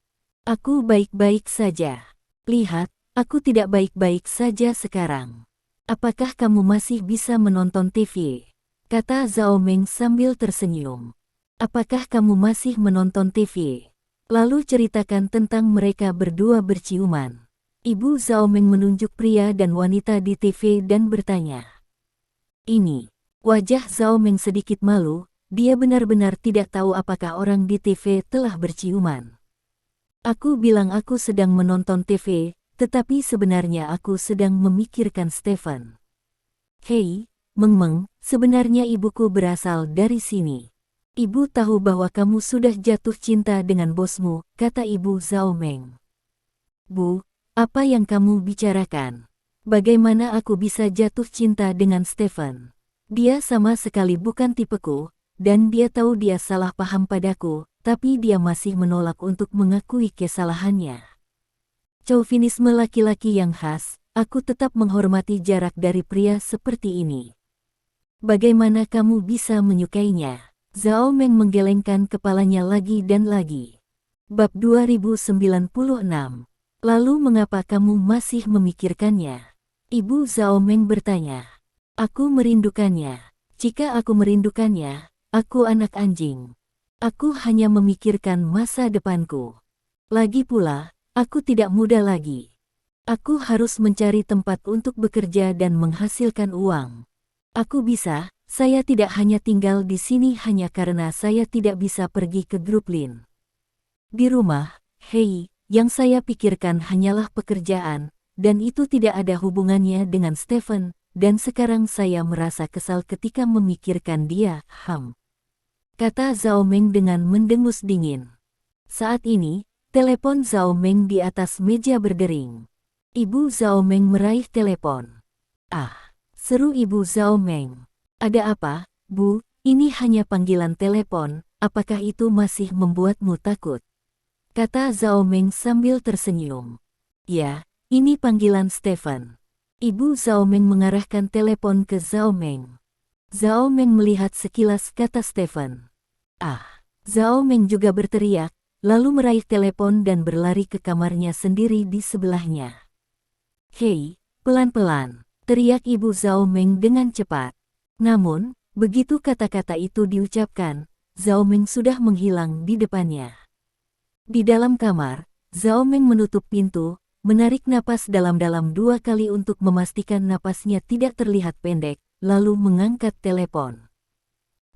Aku baik-baik saja. Lihat, aku tidak baik-baik saja sekarang. Apakah kamu masih bisa menonton TV? Kata Zhao Meng sambil tersenyum. Apakah kamu masih menonton TV? Lalu ceritakan tentang mereka berdua berciuman. Ibu Zhao Meng menunjuk pria dan wanita di TV dan bertanya. Ini. Wajah Zhao Meng sedikit malu, dia benar-benar tidak tahu apakah orang di TV telah berciuman. Aku bilang aku sedang menonton TV, tetapi sebenarnya aku sedang memikirkan Stephen. Hei, Meng, sebenarnya ibuku berasal dari sini. Ibu tahu bahwa kamu sudah jatuh cinta dengan bosmu, kata Ibu Zhao Meng. Bu, apa yang kamu bicarakan? Bagaimana aku bisa jatuh cinta dengan Stephen? Dia sama sekali bukan tipeku, dan dia tahu dia salah paham padaku, tapi dia masih menolak untuk mengakui kesalahannya. Chauvinisme laki-laki yang khas, aku tetap menghormati jarak dari pria seperti ini. Bagaimana kamu bisa menyukainya? Zhao Meng menggelengkan kepalanya lagi dan lagi. Bab 2096. Lalu mengapa kamu masih memikirkannya? Ibu Zhao Meng bertanya. Aku merindukannya. Jika aku merindukannya, aku anak anjing. Aku hanya memikirkan masa depanku. Lagi pula, aku tidak muda lagi. Aku harus mencari tempat untuk bekerja dan menghasilkan uang. Saya tidak hanya tinggal di sini hanya karena saya tidak bisa pergi ke Gruplin. Di rumah, hei, yang saya pikirkan hanyalah pekerjaan, dan itu tidak ada hubungannya dengan Stephen, dan sekarang saya merasa kesal ketika memikirkan dia, kata Zhao Meng dengan mendengus dingin. Saat ini, telepon Zhao Meng di atas meja berdering. Ibu Zhao Meng meraih telepon. Ah, seru Ibu Zhao Meng. Ada apa, Bu? Ini hanya panggilan telepon, apakah itu masih membuatmu takut? Kata Zhao Meng sambil tersenyum. Ya, ini panggilan Stephen. Ibu Zhao Meng mengarahkan telepon ke Zhao Meng. Zhao Meng melihat sekilas kata Stephen. Ah, Zhao Meng juga berteriak, lalu meraih telepon dan berlari ke kamarnya sendiri di sebelahnya. Hei, pelan-pelan, teriak Ibu Zhao Meng dengan cepat. Namun, begitu kata-kata itu diucapkan, Zhao Meng sudah menghilang di depannya. Di dalam kamar, Zhao Meng menutup pintu, menarik napas dalam-dalam 2 kali untuk memastikan napasnya tidak terlihat pendek, lalu mengangkat telepon.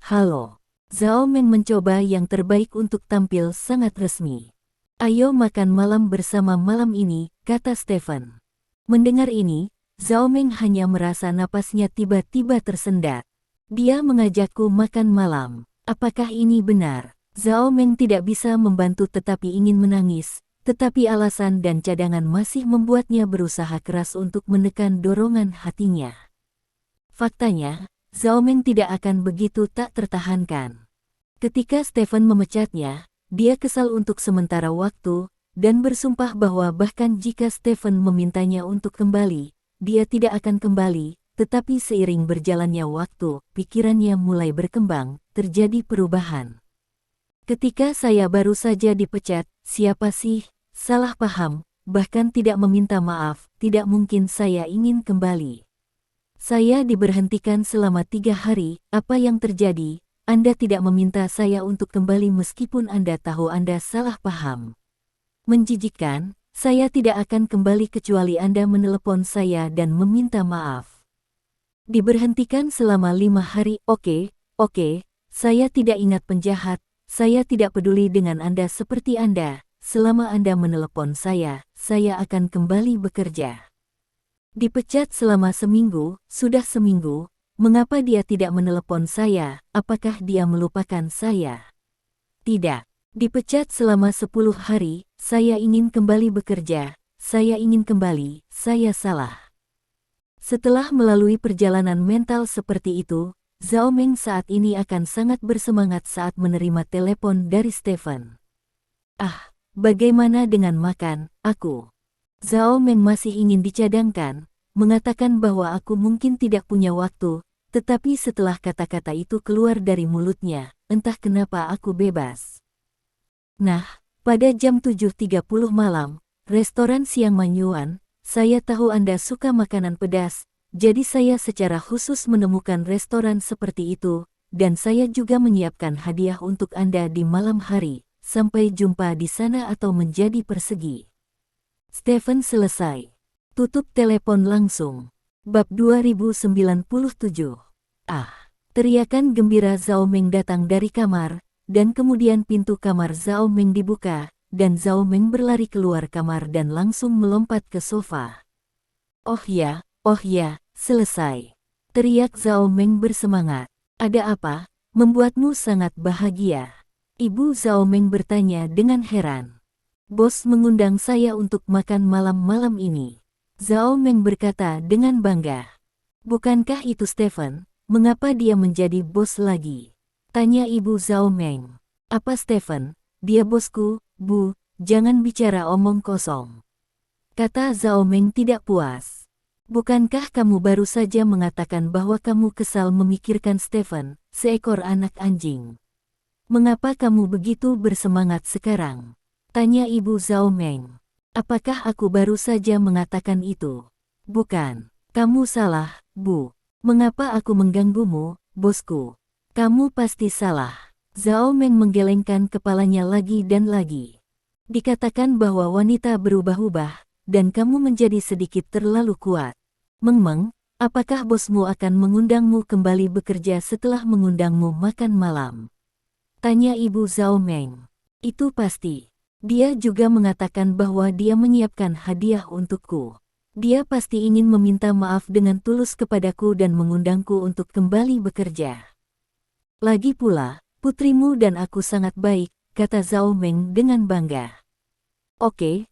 Halo. Zhao Meng mencoba yang terbaik untuk tampil sangat resmi. Ayo makan malam bersama malam ini, kata Stephen. Mendengar ini, Zhao Meng hanya merasa napasnya tiba-tiba tersendat. Dia mengajakku makan malam. Apakah ini benar? Zhao Meng tidak bisa membantu tetapi ingin menangis, tetapi alasan dan cadangan masih membuatnya berusaha keras untuk menekan dorongan hatinya. Faktanya, Zhao Meng tidak akan begitu tak tertahankan. Ketika Stephen memecatnya, dia kesal untuk sementara waktu, dan bersumpah bahwa bahkan jika Stephen memintanya untuk kembali, dia tidak akan kembali, tetapi seiring berjalannya waktu, pikirannya mulai berkembang, terjadi perubahan. Ketika saya baru saja dipecat, siapa sih? Salah paham, bahkan tidak meminta maaf, tidak mungkin saya ingin kembali. Saya diberhentikan selama 3 hari, apa yang terjadi? Anda tidak meminta saya untuk kembali meskipun Anda tahu Anda salah paham. Menjijikkan, saya tidak akan kembali kecuali Anda menelepon saya dan meminta maaf. Diberhentikan selama 5 hari, oke, saya tidak ingat penjahat, saya tidak peduli dengan Anda seperti Anda, selama Anda menelepon saya akan kembali bekerja. Dipecat selama seminggu, sudah seminggu, mengapa dia tidak menelepon saya? Apakah dia melupakan saya? Tidak. Dipecat selama 10 hari, saya ingin kembali bekerja, saya ingin kembali, saya salah. Setelah melalui perjalanan mental seperti itu, Zhao Meng saat ini akan sangat bersemangat saat menerima telepon dari Stephen. Ah, bagaimana dengan makan, aku? Zhao Meng masih ingin dicadangkan, mengatakan bahwa aku mungkin tidak punya waktu, tetapi setelah kata-kata itu keluar dari mulutnya, entah kenapa aku bebas. Nah, pada jam 7.30 malam, restoran siang Manyuan, saya tahu Anda suka makanan pedas, jadi saya secara khusus menemukan restoran seperti itu, dan saya juga menyiapkan hadiah untuk Anda di malam hari. Sampai jumpa di sana atau menjadi persegi. Stephen selesai. Tutup telepon langsung. Bab 2097. Ah, teriakan gembira Zhao Meng datang dari kamar, dan kemudian pintu kamar Zhao Meng dibuka, dan Zhao Meng berlari keluar kamar dan langsung melompat ke sofa. Oh ya, selesai. Teriak Zhao Meng bersemangat. Ada apa? Membuatmu sangat bahagia. Ibu Zhao Meng bertanya dengan heran. Bos mengundang saya untuk makan malam-malam ini. Zhao Meng berkata dengan bangga. Bukankah itu Stephen? Mengapa dia menjadi bos lagi? Tanya ibu Zhao Meng. Apa Stephen? Dia bosku, Bu, jangan bicara omong kosong. Kata Zhao Meng tidak puas. Bukankah kamu baru saja mengatakan bahwa kamu kesal memikirkan Stephen, seekor anak anjing? Mengapa kamu begitu bersemangat sekarang? Tanya ibu Zhao Meng. Apakah aku baru saja mengatakan itu? Bukan. Kamu salah, Bu. Mengapa aku mengganggumu, bosku? Kamu pasti salah. Zhao Meng menggelengkan kepalanya lagi dan lagi. Dikatakan bahwa wanita berubah-ubah, dan kamu menjadi sedikit terlalu kuat. Meng, apakah bosmu akan mengundangmu kembali bekerja setelah mengundangmu makan malam? Tanya ibu Zhao Meng. Itu pasti. Dia juga mengatakan bahwa dia menyiapkan hadiah untukku. Dia pasti ingin meminta maaf dengan tulus kepadaku dan mengundangku untuk kembali bekerja. Lagi pula, putrimu dan aku sangat baik, kata Zhao Meng dengan bangga. Oke,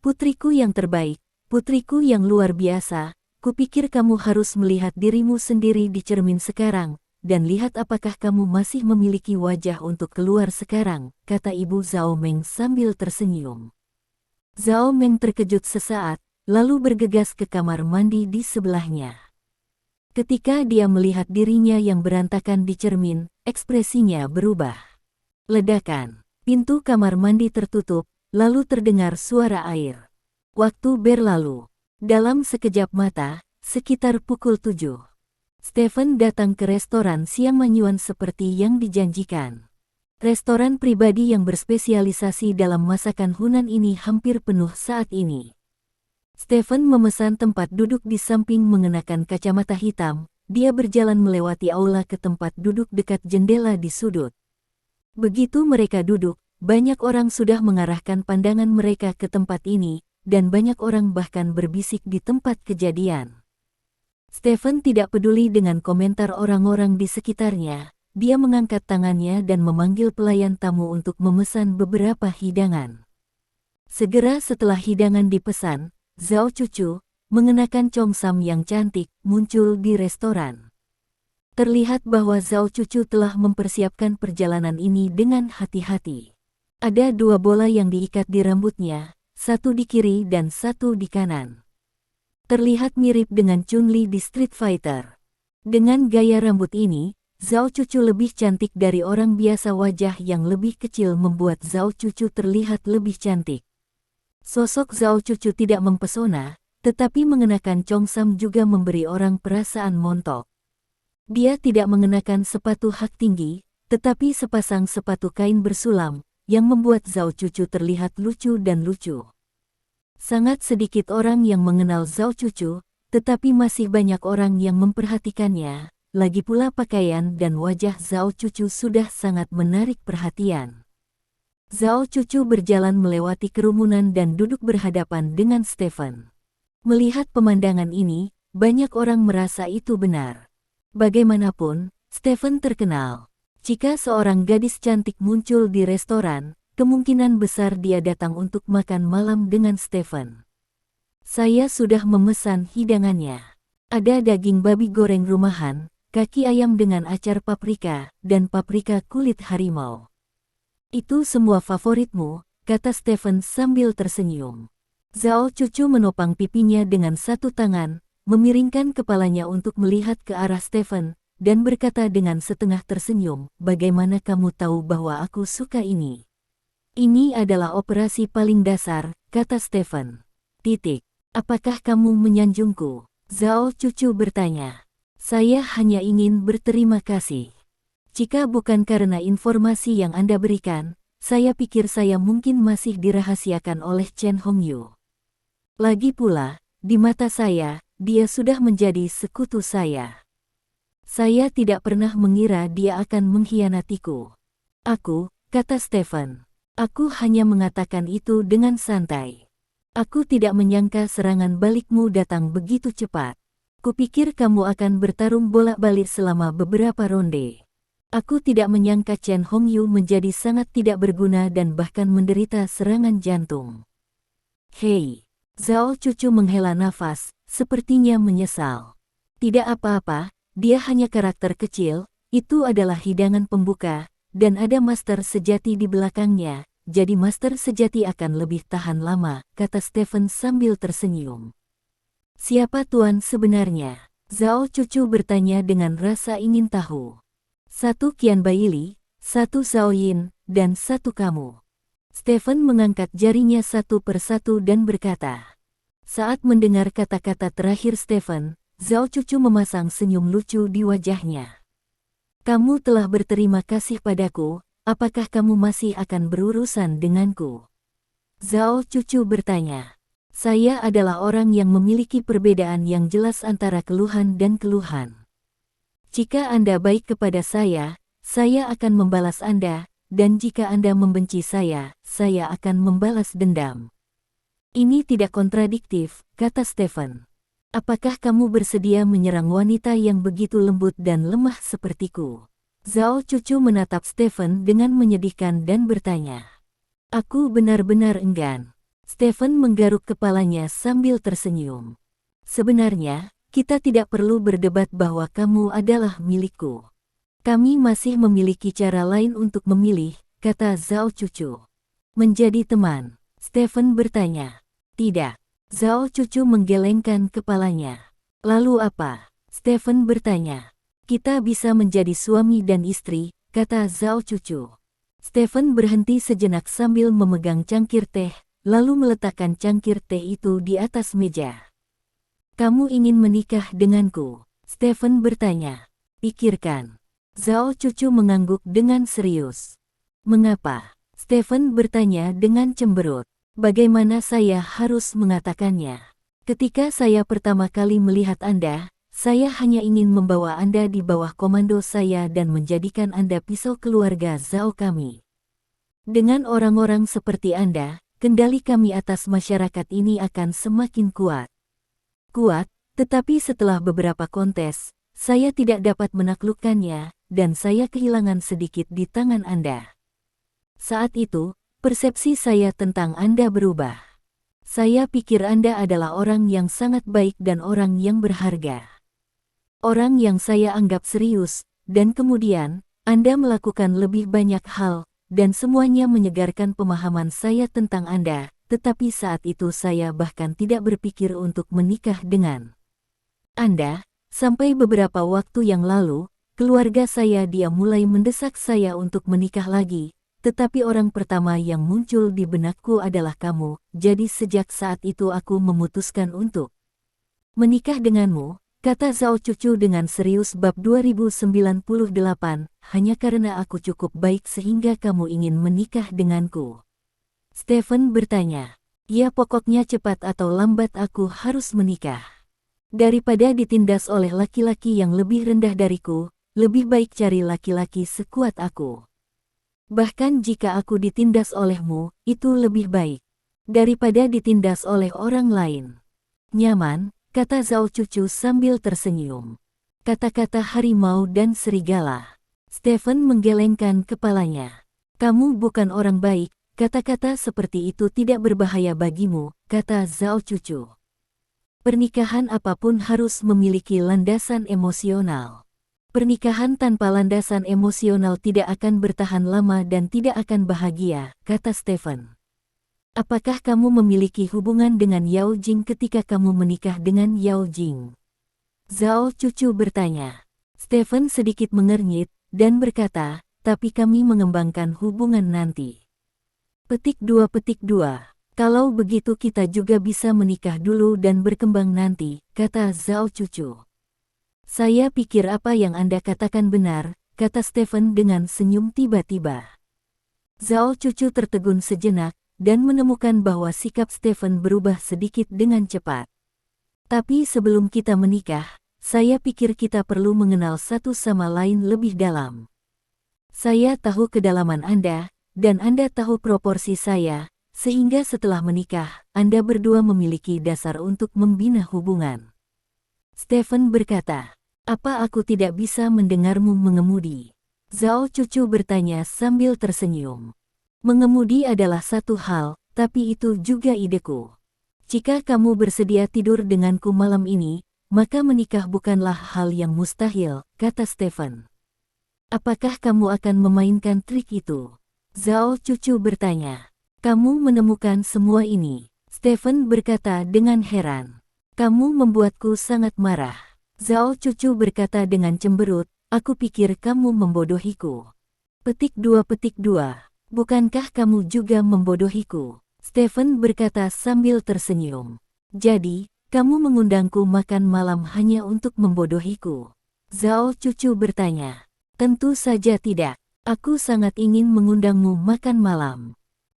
putriku yang terbaik, putriku yang luar biasa, kupikir kamu harus melihat dirimu sendiri di cermin sekarang, dan lihat apakah kamu masih memiliki wajah untuk keluar sekarang, kata ibu Zhao Meng sambil tersenyum. Zhao Meng terkejut sesaat, lalu bergegas ke kamar mandi di sebelahnya. Ketika dia melihat dirinya yang berantakan di cermin, ekspresinya berubah. Ledakan. Pintu kamar mandi tertutup, lalu terdengar suara air. Waktu berlalu. Dalam sekejap mata, sekitar pukul 7. Stephen datang ke restoran siang Manyuan seperti yang dijanjikan. Restoran pribadi yang berspesialisasi dalam masakan Hunan ini hampir penuh saat ini. Stephen memesan tempat duduk di samping mengenakan kacamata hitam. Dia berjalan melewati aula ke tempat duduk dekat jendela di sudut. Begitu mereka duduk, banyak orang sudah mengarahkan pandangan mereka ke tempat ini, dan banyak orang bahkan berbisik di tempat kejadian. Stephen tidak peduli dengan komentar orang-orang di sekitarnya. Dia mengangkat tangannya dan memanggil pelayan tamu untuk memesan beberapa hidangan. Segera setelah hidangan dipesan, Zhao Cucu, mengenakan congsam yang cantik, muncul di restoran. Terlihat bahwa Zhao Cucu telah mempersiapkan perjalanan ini dengan hati-hati. Ada 2 bola yang diikat di rambutnya, satu di kiri dan satu di kanan. Terlihat mirip dengan Chun-Li di Street Fighter. Dengan gaya rambut ini, Zhao Cucu lebih cantik dari orang biasa. Wajah yang lebih kecil membuat Zhao Cucu terlihat lebih cantik. Sosok Zhao Cucu tidak mempesona, tetapi mengenakan congsam juga memberi orang perasaan montok. Dia tidak mengenakan sepatu hak tinggi, tetapi sepasang sepatu kain bersulam, yang membuat Zhao Cucu terlihat lucu dan lucu. Sangat sedikit orang yang mengenal Zhao Cucu, tetapi masih banyak orang yang memperhatikannya. Lagi pula pakaian dan wajah Zhao Cucu sudah sangat menarik perhatian. Zhao Cucu berjalan melewati kerumunan dan duduk berhadapan dengan Stephen. Melihat pemandangan ini, banyak orang merasa itu benar. Bagaimanapun, Stephen terkenal. Jika seorang gadis cantik muncul di restoran, kemungkinan besar dia datang untuk makan malam dengan Stephen. Saya sudah memesan hidangannya. Ada daging babi goreng rumahan, kaki ayam dengan acar paprika, dan paprika kulit harimau. Itu semua favoritmu, kata Stephen sambil tersenyum. Zhao Cucu menopang pipinya dengan satu tangan, memiringkan kepalanya untuk melihat ke arah Stephen, dan berkata dengan setengah tersenyum, bagaimana kamu tahu bahwa aku suka ini? Ini adalah operasi paling dasar, kata Stephen. Apakah kamu menyanjungku? Zhao Cucu bertanya. Saya hanya ingin berterima kasih. Jika bukan karena informasi yang Anda berikan, saya pikir saya mungkin masih dirahasiakan oleh Chen Hongyu. Lagi pula, di mata saya, dia sudah menjadi sekutu saya. Saya tidak pernah mengira dia akan mengkhianatiku. Kata Stephen. Aku hanya mengatakan itu dengan santai. Aku tidak menyangka serangan balikmu datang begitu cepat. Kupikir kamu akan bertarung bolak-balik selama beberapa ronde. Aku tidak menyangka Chen Hongyu menjadi sangat tidak berguna dan bahkan menderita serangan jantung. Hei, Zhao Cucu menghela nafas, sepertinya menyesal. Tidak apa-apa, dia hanya karakter kecil, itu adalah hidangan pembuka, dan ada master sejati di belakangnya, jadi master sejati akan lebih tahan lama, kata Stephen sambil tersenyum. Siapa tuan sebenarnya? Zhao Cucu bertanya dengan rasa ingin tahu. Satu Qian Baili, satu Zhao Yin, dan satu kamu. Stephen mengangkat jarinya satu persatu dan berkata. Saat mendengar kata-kata terakhir Stephen, Zhao Cucu memasang senyum lucu di wajahnya. Kamu telah berterima kasih padaku, apakah kamu masih akan berurusan denganku? Zhao Cucu bertanya. Saya adalah orang yang memiliki perbedaan yang jelas antara keluhan dan keluhan. Jika Anda baik kepada saya akan membalas Anda, dan jika Anda membenci saya akan membalas dendam. Ini tidak kontradiktif, kata Stephen. Apakah kamu bersedia menyerang wanita yang begitu lembut dan lemah sepertiku? Zhao Cucu menatap Stephen dengan menyedihkan dan bertanya. Aku benar-benar enggan. Stephen menggaruk kepalanya sambil tersenyum. Sebenarnya, kita tidak perlu berdebat bahwa kamu adalah milikku. Kami masih memiliki cara lain untuk memilih, kata Zhao Cucu. Menjadi teman, Stephen bertanya. Tidak. Zhao Cucu menggelengkan kepalanya. Lalu apa? Stephen bertanya. Kita bisa menjadi suami dan istri, kata Zhao Cucu. Stephen berhenti sejenak sambil memegang cangkir teh, lalu meletakkan cangkir teh itu di atas meja. Kamu ingin menikah denganku? Stephen bertanya. Pikirkan. Zhao Cucu mengangguk dengan serius. Mengapa? Stephen bertanya dengan cemberut. Bagaimana saya harus mengatakannya? Ketika saya pertama kali melihat Anda, saya hanya ingin membawa Anda di bawah komando saya dan menjadikan Anda pisau keluarga Zhao kami. Dengan orang-orang seperti Anda, kendali kami atas masyarakat ini akan semakin kuat. Tetapi setelah beberapa kontes, saya tidak dapat menaklukkannya, dan saya kehilangan sedikit di tangan Anda. Saat itu, persepsi saya tentang Anda berubah. Saya pikir Anda adalah orang yang sangat baik dan orang yang berharga. Orang yang saya anggap serius, dan kemudian, Anda melakukan lebih banyak hal, dan semuanya menyegarkan pemahaman saya tentang Anda, tetapi saat itu saya bahkan tidak berpikir untuk menikah dengan Anda. Sampai beberapa waktu yang lalu, keluarga saya dia mulai mendesak saya untuk menikah lagi, tetapi orang pertama yang muncul di benakku adalah kamu, jadi sejak saat itu aku memutuskan untuk menikah denganmu, kata Zhao Cucu dengan serius. Bab 2098, hanya karena aku cukup baik sehingga kamu ingin menikah denganku. Stephen bertanya. Ya pokoknya cepat atau lambat aku harus menikah. Daripada ditindas oleh laki-laki yang lebih rendah dariku, lebih baik cari laki-laki sekuat aku. Bahkan jika aku ditindas olehmu, itu lebih baik daripada ditindas oleh orang lain. Nyaman, kata Zhao Cucu sambil tersenyum. Kata-kata harimau dan serigala. Stephen menggelengkan kepalanya. Kamu bukan orang baik, kata-kata seperti itu tidak berbahaya bagimu, kata Zhao Cucu. Pernikahan apapun harus memiliki landasan emosional. Pernikahan tanpa landasan emosional tidak akan bertahan lama dan tidak akan bahagia, kata Stephen. Apakah kamu memiliki hubungan dengan Yao Jing ketika kamu menikah dengan Yao Jing? Zhao Cucu bertanya. Stephen sedikit mengernyit dan berkata, tapi kami mengembangkan hubungan nanti. Petik 2. Kalau begitu kita juga bisa menikah dulu dan berkembang nanti, kata Zhao Cucu. Saya pikir apa yang Anda katakan benar, kata Stephen dengan senyum tiba-tiba. Zhao Cucu tertegun sejenak dan menemukan bahwa sikap Stephen berubah sedikit dengan cepat. Tapi sebelum kita menikah, saya pikir kita perlu mengenal satu sama lain lebih dalam. Saya tahu kedalaman Anda, dan Anda tahu proporsi saya, sehingga setelah menikah, Anda berdua memiliki dasar untuk membina hubungan. Stephen berkata, apa aku tidak bisa mendengarmu mengemudi? Zhao Cucu bertanya sambil tersenyum. Mengemudi adalah satu hal, tapi itu juga ideku. Jika kamu bersedia tidur denganku malam ini, maka menikah bukanlah hal yang mustahil, kata Stephen. Apakah kamu akan memainkan trik itu? Zhao Cucu bertanya. Kamu menemukan semua ini? Stephen berkata dengan heran. Kamu membuatku sangat marah. Zhao Cucu berkata dengan cemberut, aku pikir kamu membodohiku. Petik 2. Bukankah kamu juga membodohiku? Stephen berkata sambil tersenyum. Jadi, kamu mengundangku makan malam hanya untuk membodohiku? Zhao Cucu bertanya. Tentu saja tidak. Aku sangat ingin mengundangmu makan malam.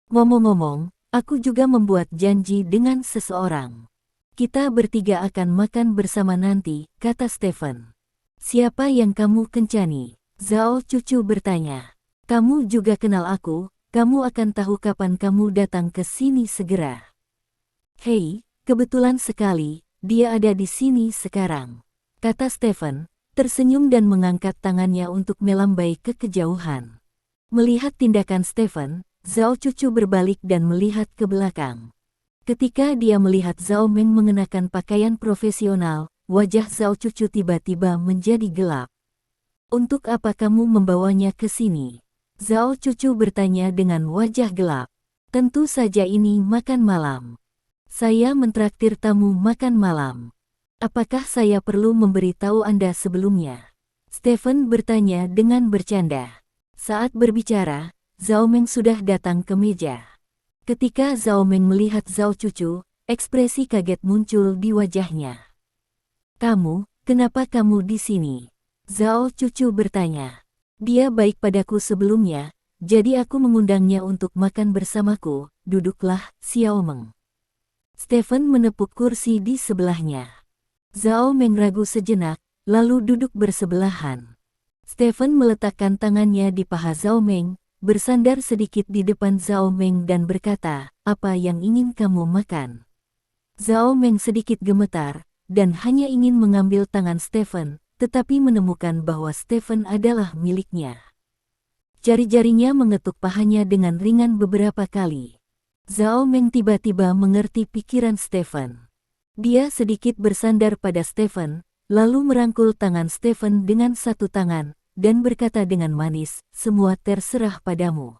Ngomong-ngomong, aku juga membuat janji dengan seseorang. Kita bertiga akan makan bersama nanti, kata Stephen. Siapa yang kamu kencani? Zhao Cucu bertanya. Kamu juga kenal aku, kamu akan tahu kapan kamu datang ke sini segera. Hei, kebetulan sekali, dia ada di sini sekarang, kata Stephen, tersenyum dan mengangkat tangannya untuk melambai ke kejauhan. Melihat tindakan Stephen, Zhao Cucu berbalik dan melihat ke belakang. Ketika dia melihat Zhao Meng mengenakan pakaian profesional, wajah Zhao Cucu tiba-tiba menjadi gelap. Untuk apa kamu membawanya ke sini? Zhao Cucu bertanya dengan wajah gelap. Tentu saja ini makan malam. Saya mentraktir tamu makan malam. Apakah saya perlu memberitahu Anda sebelumnya? Stephen bertanya dengan bercanda. Saat berbicara, Zhao Meng sudah datang ke meja. Ketika Zhao Meng melihat Zhao Cucu, ekspresi kaget muncul di wajahnya. Kamu, kenapa kamu di sini? Zhao Cucu bertanya. Dia baik padaku sebelumnya, jadi aku mengundangnya untuk makan bersamaku. Duduklah, Xiao Meng. Stephen menepuk kursi di sebelahnya. Zhao Meng ragu sejenak, lalu duduk bersebelahan. Stephen meletakkan tangannya di paha Zhao Meng, bersandar sedikit di depan Zhao Meng dan berkata, apa yang ingin kamu makan? Zhao Meng sedikit gemetar, dan hanya ingin mengambil tangan Stephen, tetapi menemukan bahwa Stephen adalah miliknya. Jari-jarinya mengetuk pahanya dengan ringan beberapa kali. Zhao Meng tiba-tiba mengerti pikiran Stephen. Dia sedikit bersandar pada Stephen, lalu merangkul tangan Stephen dengan satu tangan, dan berkata dengan manis, semua terserah padamu.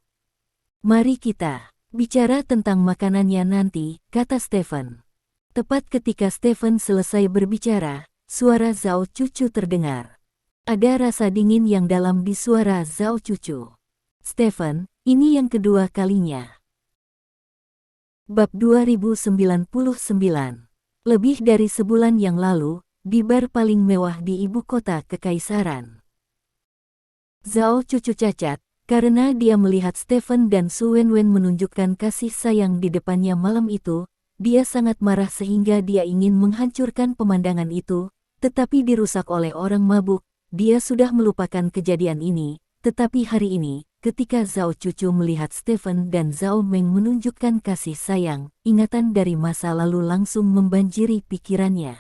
Mari kita bicara tentang makanannya nanti, kata Stephen. Tepat ketika Stephen selesai berbicara, suara Zhao Cucu terdengar. Ada rasa dingin yang dalam di suara Zhao Cucu. Stephen, ini yang kedua kalinya. Bab 2099. Lebih dari sebulan yang lalu, di bar paling mewah di ibu kota kekaisaran. Zhao Cucu cacat, karena dia melihat Stephen dan Su Wenwen menunjukkan kasih sayang di depannya malam itu. Dia sangat marah sehingga dia ingin menghancurkan pemandangan itu, tetapi dirusak oleh orang mabuk. Dia sudah melupakan kejadian ini, tetapi hari ini, ketika Zhao Cucu melihat Stephen dan Zhao Meng menunjukkan kasih sayang, ingatan dari masa lalu langsung membanjiri pikirannya.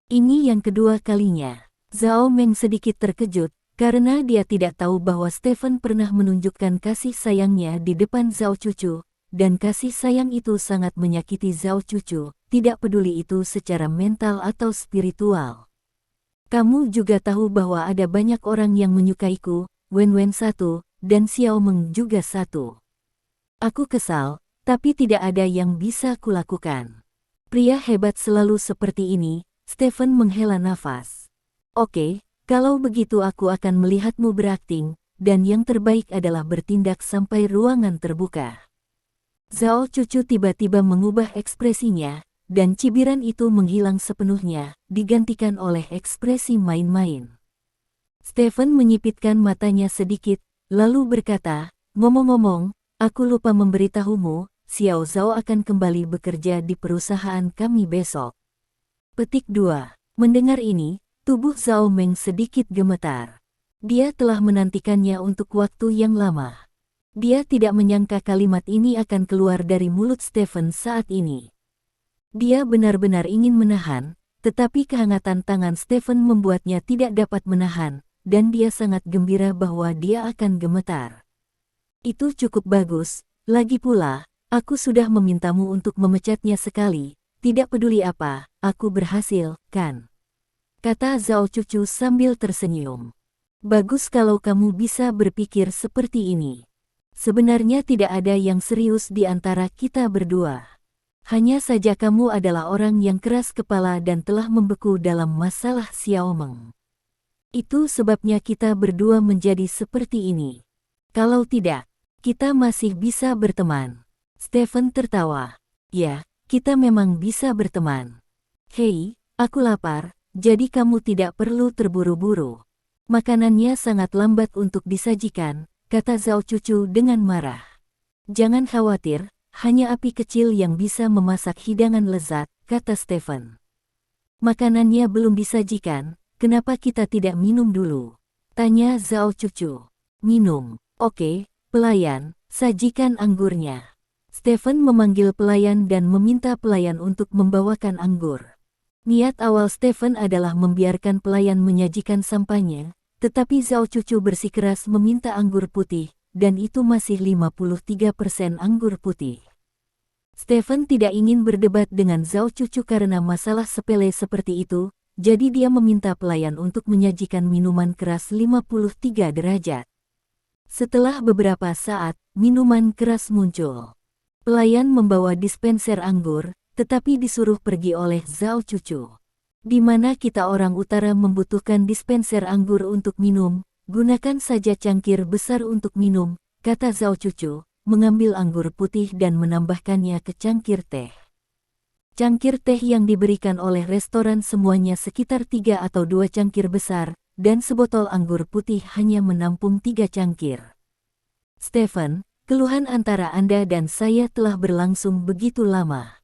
Ini yang kedua kalinya. Zhao Meng sedikit terkejut, karena dia tidak tahu bahwa Stephen pernah menunjukkan kasih sayangnya di depan Zhao Cucu, dan kasih sayang itu sangat menyakiti Zhao Cucu, tidak peduli itu secara mental atau spiritual. Kamu juga tahu bahwa ada banyak orang yang menyukaiku, Wen Wen satu, dan Xiao Meng juga satu. Aku kesal, tapi tidak ada yang bisa kulakukan. Pria hebat selalu seperti ini. Stephen menghela nafas. Oke, kalau begitu aku akan melihatmu berakting, dan yang terbaik adalah bertindak sampai ruangan terbuka. Zhao Cucu tiba-tiba mengubah ekspresinya, dan cibiran itu menghilang sepenuhnya, digantikan oleh ekspresi main-main. Stephen menyipitkan matanya sedikit, lalu berkata, ngomong-ngomong, aku lupa memberitahumu, Xiao Zhao akan kembali bekerja di perusahaan kami besok. Petik 2. Mendengar ini, tubuh Zhao Meng sedikit gemetar. Dia telah menantikannya untuk waktu yang lama. Dia tidak menyangka kalimat ini akan keluar dari mulut Stephen saat ini. Dia benar-benar ingin menahan, tetapi kehangatan tangan Stephen membuatnya tidak dapat menahan, dan dia sangat gembira bahwa dia akan gemetar. Itu cukup bagus, lagi pula, aku sudah memintamu untuk memecatnya sekali. Tidak peduli apa, aku berhasil, kan? Kata Zhao Cucu sambil tersenyum. Bagus kalau kamu bisa berpikir seperti ini. Sebenarnya tidak ada yang serius di antara kita berdua. Hanya saja kamu adalah orang yang keras kepala dan telah membeku dalam masalah Xiao Meng. Itu sebabnya kita berdua menjadi seperti ini. Kalau tidak, kita masih bisa berteman. Stephen tertawa. Ya. Kita memang bisa berteman. Hei, aku lapar, jadi kamu tidak perlu terburu-buru. Makanannya sangat lambat untuk disajikan, kata Zhao Cucu dengan marah. Jangan khawatir, hanya api kecil yang bisa memasak hidangan lezat, kata Stephen. Makanannya belum disajikan, kenapa kita tidak minum dulu? Tanya Zhao Cucu. Minum, oke, pelayan, sajikan anggurnya. Stephen memanggil pelayan dan meminta pelayan untuk membawakan anggur. Niat awal Stephen adalah membiarkan pelayan menyajikan sampahnya, tetapi Zhao Cucu bersikeras meminta anggur putih, dan itu masih 53% anggur putih. Stephen tidak ingin berdebat dengan Zhao Cucu karena masalah sepele seperti itu, jadi dia meminta pelayan untuk menyajikan minuman keras 53 derajat. Setelah beberapa saat, minuman keras muncul. Pelayan membawa dispenser anggur, tetapi disuruh pergi oleh Zhao Cucu. Di mana kita orang utara membutuhkan dispenser anggur untuk minum, gunakan saja cangkir besar untuk minum, kata Zhao Cucu, mengambil anggur putih dan menambahkannya ke cangkir teh. Cangkir teh yang diberikan oleh restoran semuanya sekitar 3 atau 2 cangkir besar, dan sebotol anggur putih hanya menampung 3 cangkir. Stephen, keluhan antara Anda dan saya telah berlangsung begitu lama.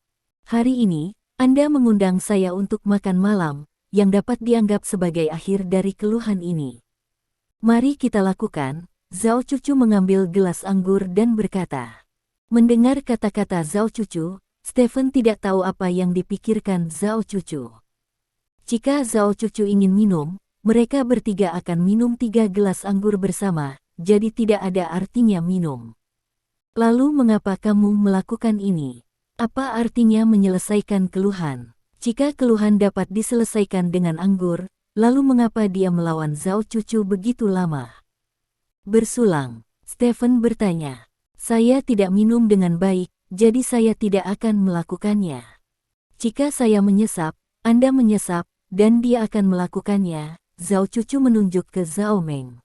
Hari ini, Anda mengundang saya untuk makan malam, yang dapat dianggap sebagai akhir dari keluhan ini. Mari kita lakukan. Zhao Cucu mengambil gelas anggur dan berkata. Mendengar kata-kata Zhao Cucu, Stephen tidak tahu apa yang dipikirkan Zhao Cucu. Jika Zhao Cucu ingin minum, mereka bertiga akan minum 3 gelas anggur bersama, jadi tidak ada artinya minum. Lalu mengapa kamu melakukan ini? Apa artinya menyelesaikan keluhan? Jika keluhan dapat diselesaikan dengan anggur, lalu mengapa dia melawan Zhao Cucu begitu lama? Bersulang, Stephen bertanya. Saya tidak minum dengan baik, jadi saya tidak akan melakukannya. Jika saya menyesap, Anda menyesap, dan dia akan melakukannya. Zhao Cucu menunjuk ke Zhao Meng.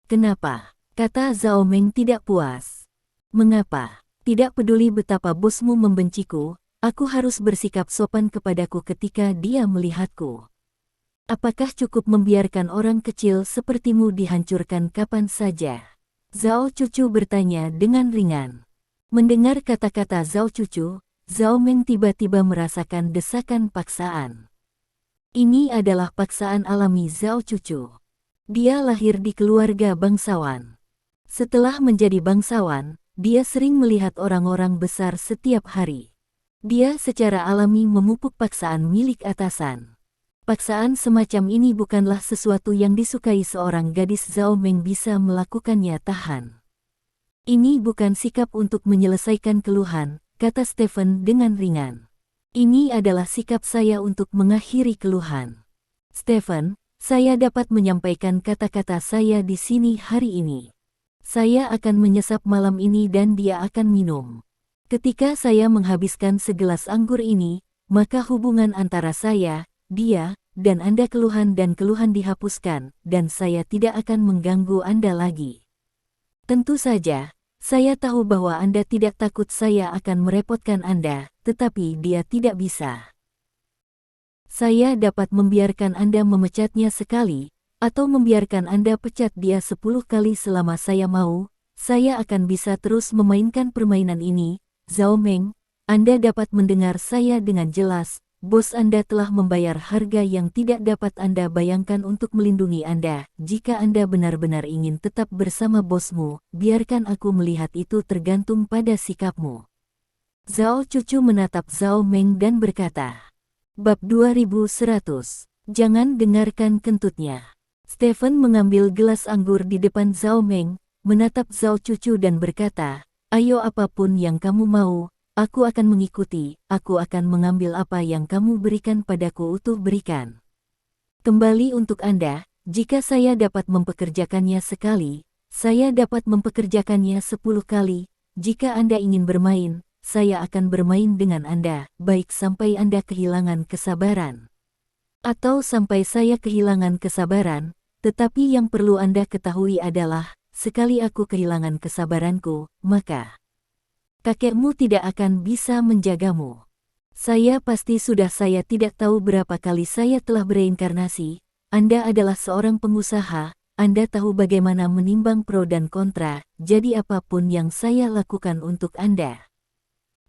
Kenapa? Kata Zhao Meng tidak puas. Mengapa? Tidak peduli betapa bosmu membenciku, aku harus bersikap sopan kepadaku ketika dia melihatku. Apakah cukup membiarkan orang kecil sepertimu dihancurkan kapan saja? Zhao Cucu bertanya dengan ringan. Mendengar kata-kata Zhao Cucu, Zhao Meng tiba-tiba merasakan desakan paksaan. Ini adalah paksaan alami Zhao Cucu. Dia lahir di keluarga bangsawan. Setelah menjadi bangsawan, dia sering melihat orang-orang besar setiap hari. Dia secara alami memupuk paksaan milik atasan. Paksaan semacam ini bukanlah sesuatu yang disukai seorang gadis. Zhao Meng bisa melakukannya tahan. Ini bukan sikap untuk menyelesaikan keluhan, kata Stephen dengan ringan. Ini adalah sikap saya untuk mengakhiri keluhan. Stephen, saya dapat menyampaikan kata-kata saya di sini hari ini. Saya akan menyesap malam ini dan dia akan minum. Ketika saya menghabiskan segelas anggur ini, maka hubungan antara saya, dia, dan Anda keluhan dihapuskan, dan saya tidak akan mengganggu Anda lagi. Tentu saja, saya tahu bahwa Anda tidak takut saya akan merepotkan Anda, tetapi dia tidak bisa. Saya dapat membiarkan Anda memecatnya sekali, atau membiarkan Anda pecat dia 10 kali selama saya mau. Saya akan bisa terus memainkan permainan ini. Zhao Meng, Anda dapat mendengar saya dengan jelas. Bos Anda telah membayar harga yang tidak dapat Anda bayangkan untuk melindungi Anda. Jika Anda benar-benar ingin tetap bersama bosmu, biarkan aku melihat itu tergantung pada sikapmu. Zhao Cucu menatap Zhao Meng dan berkata, Bab 2100, jangan dengarkan kentutnya. Stephen mengambil gelas anggur di depan Zhao Meng, menatap Zhao Cucu dan berkata, ayo apapun yang kamu mau, aku akan mengikuti, aku akan mengambil apa yang kamu berikan padaku utuh berikan. Kembali untuk Anda, jika saya dapat mempekerjakannya sekali, saya dapat mempekerjakannya 10 kali, jika Anda ingin bermain, saya akan bermain dengan Anda, baik sampai Anda kehilangan kesabaran. Atau sampai saya kehilangan kesabaran, tetapi yang perlu Anda ketahui adalah, sekali aku kehilangan kesabaranku, maka kakekmu tidak akan bisa menjagamu. Saya tidak tahu berapa kali saya telah bereinkarnasi. Anda adalah seorang pengusaha, Anda tahu bagaimana menimbang pro dan kontra, jadi apapun yang saya lakukan untuk Anda.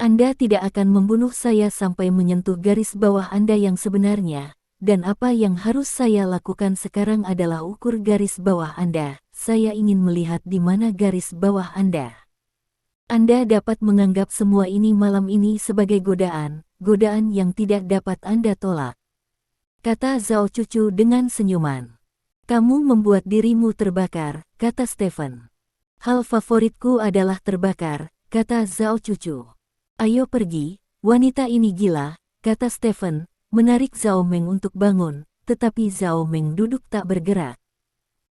Anda tidak akan membunuh saya sampai menyentuh garis bawah Anda yang sebenarnya, dan apa yang harus saya lakukan sekarang adalah ukur garis bawah Anda. Saya ingin melihat di mana garis bawah Anda. Anda dapat menganggap semua ini malam ini sebagai godaan yang tidak dapat Anda tolak. Kata Zhao Cucu dengan senyuman. Kamu membuat dirimu terbakar, kata Stephen. Hal favoritku adalah terbakar, kata Zhao Cucu. Ayo pergi, wanita ini gila, kata Stephen, menarik Zhao Meng untuk bangun, tetapi Zhao Meng duduk tak bergerak.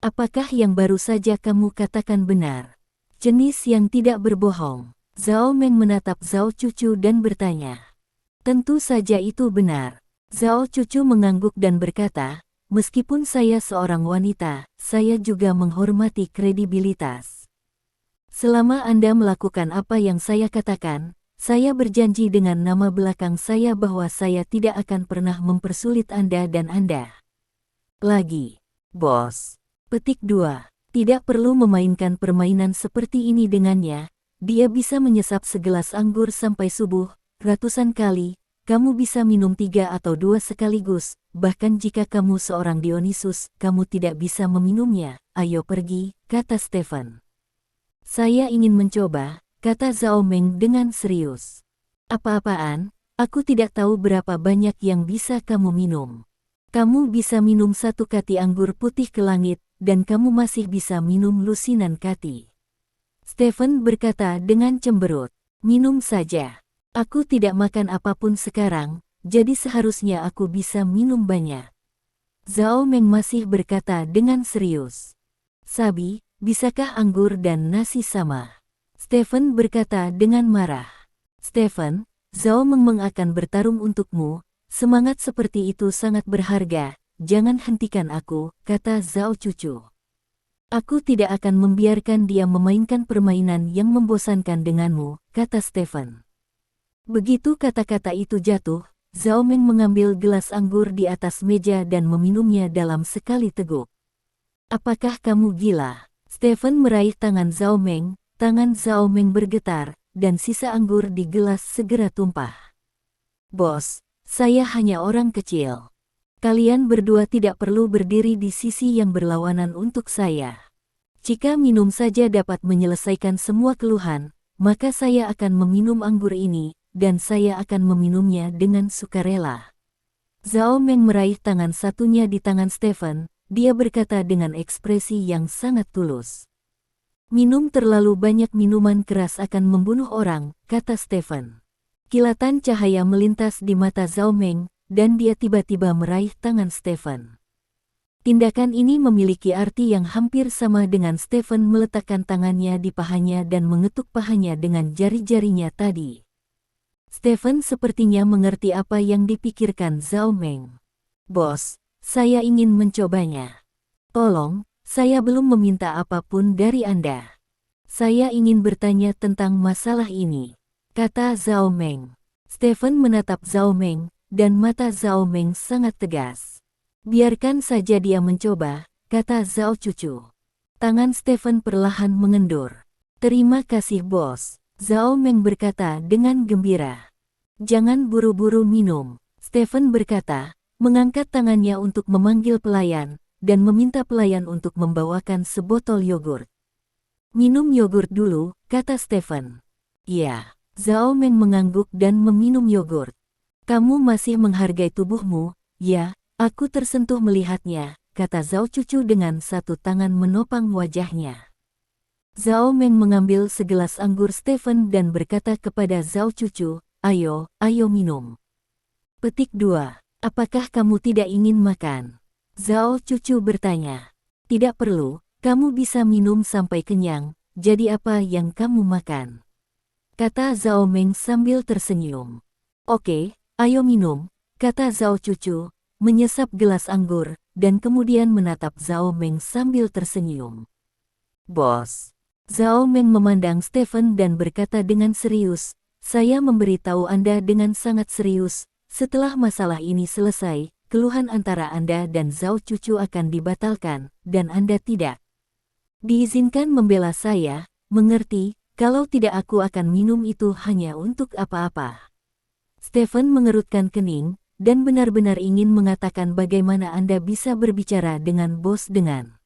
Apakah yang baru saja kamu katakan benar? Jenis yang tidak berbohong. Zhao Meng menatap Zhao Cucu dan bertanya. Tentu saja itu benar. Zhao Cucu mengangguk dan berkata, meskipun saya seorang wanita, saya juga menghormati kredibilitas. Selama Anda melakukan apa yang saya katakan, saya berjanji dengan nama belakang saya bahwa saya tidak akan pernah mempersulit Anda dan Anda. Lagi, bos. Petik 2. Tidak perlu memainkan permainan seperti ini dengannya, dia bisa menyesap segelas anggur sampai subuh, ratusan kali, kamu bisa minum 3 atau 2 sekaligus, bahkan jika kamu seorang Dionysus, kamu tidak bisa meminumnya. Ayo pergi, kata Stephen. Saya ingin mencoba, kata Zhao Meng dengan serius. Apa-apaan, aku tidak tahu berapa banyak yang bisa kamu minum. Kamu bisa minum 1 kati anggur putih ke langit, dan kamu masih bisa minum lusinan kati. Stephen berkata dengan cemberut. Minum saja. Aku tidak makan apapun sekarang, jadi seharusnya aku bisa minum banyak. Zhao Meng masih berkata dengan serius. Sabi, bisakah anggur dan nasi sama? Stephen berkata dengan marah. Stephen, Zhao Meng akan bertarung untukmu, semangat seperti itu sangat berharga. Jangan hentikan aku, kata Zhao Cucu. Aku tidak akan membiarkan dia memainkan permainan yang membosankan denganmu, kata Stephen. Begitu kata-kata itu jatuh, Zhao Meng mengambil gelas anggur di atas meja dan meminumnya dalam sekali teguk. Apakah kamu gila? Stephen meraih tangan Zhao Meng, tangan Zhao Meng bergetar, dan sisa anggur di gelas segera tumpah. Bos, saya hanya orang kecil. Kalian berdua tidak perlu berdiri di sisi yang berlawanan untuk saya. Jika minum saja dapat menyelesaikan semua keluhan, maka saya akan meminum anggur ini, dan saya akan meminumnya dengan sukarela. Zhao Meng meraih tangan satunya di tangan Stephen, dia berkata dengan ekspresi yang sangat tulus. Minum terlalu banyak minuman keras akan membunuh orang, kata Stephen. Kilatan cahaya melintas di mata Zhao Meng, dan dia tiba-tiba meraih tangan Stephen. Tindakan ini memiliki arti yang hampir sama dengan Stephen meletakkan tangannya di pahanya dan mengetuk pahanya dengan jari-jarinya tadi. Stephen sepertinya mengerti apa yang dipikirkan Zhao Meng. Bos, saya ingin mencobanya. Tolong, saya belum meminta apapun dari Anda. Saya ingin bertanya tentang masalah ini, kata Zhao Meng. Stephen menatap Zhao Meng, dan mata Zhao Meng sangat tegas. Biarkan saja dia mencoba, kata Zhao Cucu. Tangan Stephen perlahan mengendur. Terima kasih bos, Zhao Meng berkata dengan gembira. Jangan buru-buru minum, Stephen berkata, mengangkat tangannya untuk memanggil pelayan, dan meminta pelayan untuk membawakan sebotol yogurt. Minum yogurt dulu, kata Stephen. Iya, Zhao Meng mengangguk dan meminum yogurt. Kamu masih menghargai tubuhmu, ya, aku tersentuh melihatnya, kata Zhao Cucu dengan satu tangan menopang wajahnya. Zhao Meng mengambil segelas anggur Stephen dan berkata kepada Zhao Cucu, ayo minum. Petik 2. Apakah kamu tidak ingin makan? Zhao Cucu bertanya. Tidak perlu, kamu bisa minum sampai kenyang, jadi apa yang kamu makan? Kata Zhao Meng sambil tersenyum. Oke, ayo minum, kata Zhao Cucu, menyesap gelas anggur, dan kemudian menatap Zhao Meng sambil tersenyum. Bos. Zhao Meng memandang Stephen dan berkata dengan serius, saya memberitahu Anda dengan sangat serius, setelah masalah ini selesai, keluhan antara Anda dan Zhao Cucu akan dibatalkan, dan Anda tidak diizinkan membela saya, mengerti, kalau tidak aku akan minum itu hanya untuk apa-apa. Stephen mengerutkan kening, dan benar-benar ingin mengatakan bagaimana Anda bisa berbicara dengan bos dengan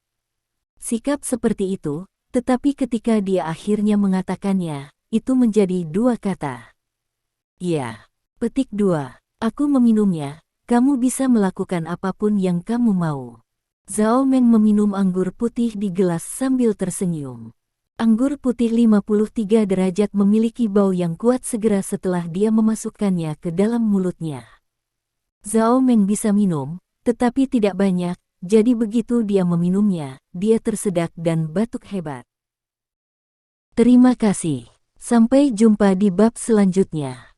sikap seperti itu, tetapi ketika dia akhirnya mengatakannya, itu menjadi dua kata. Ya, petik 2, aku meminumnya. Kamu bisa melakukan apapun yang kamu mau. Zhao Meng meminum anggur putih di gelas sambil tersenyum. Anggur putih 53 derajat memiliki bau yang kuat segera setelah dia memasukkannya ke dalam mulutnya. Zhao Meng bisa minum, tetapi tidak banyak, jadi begitu dia meminumnya, dia tersedak dan batuk hebat. Terima kasih. Sampai jumpa di bab selanjutnya.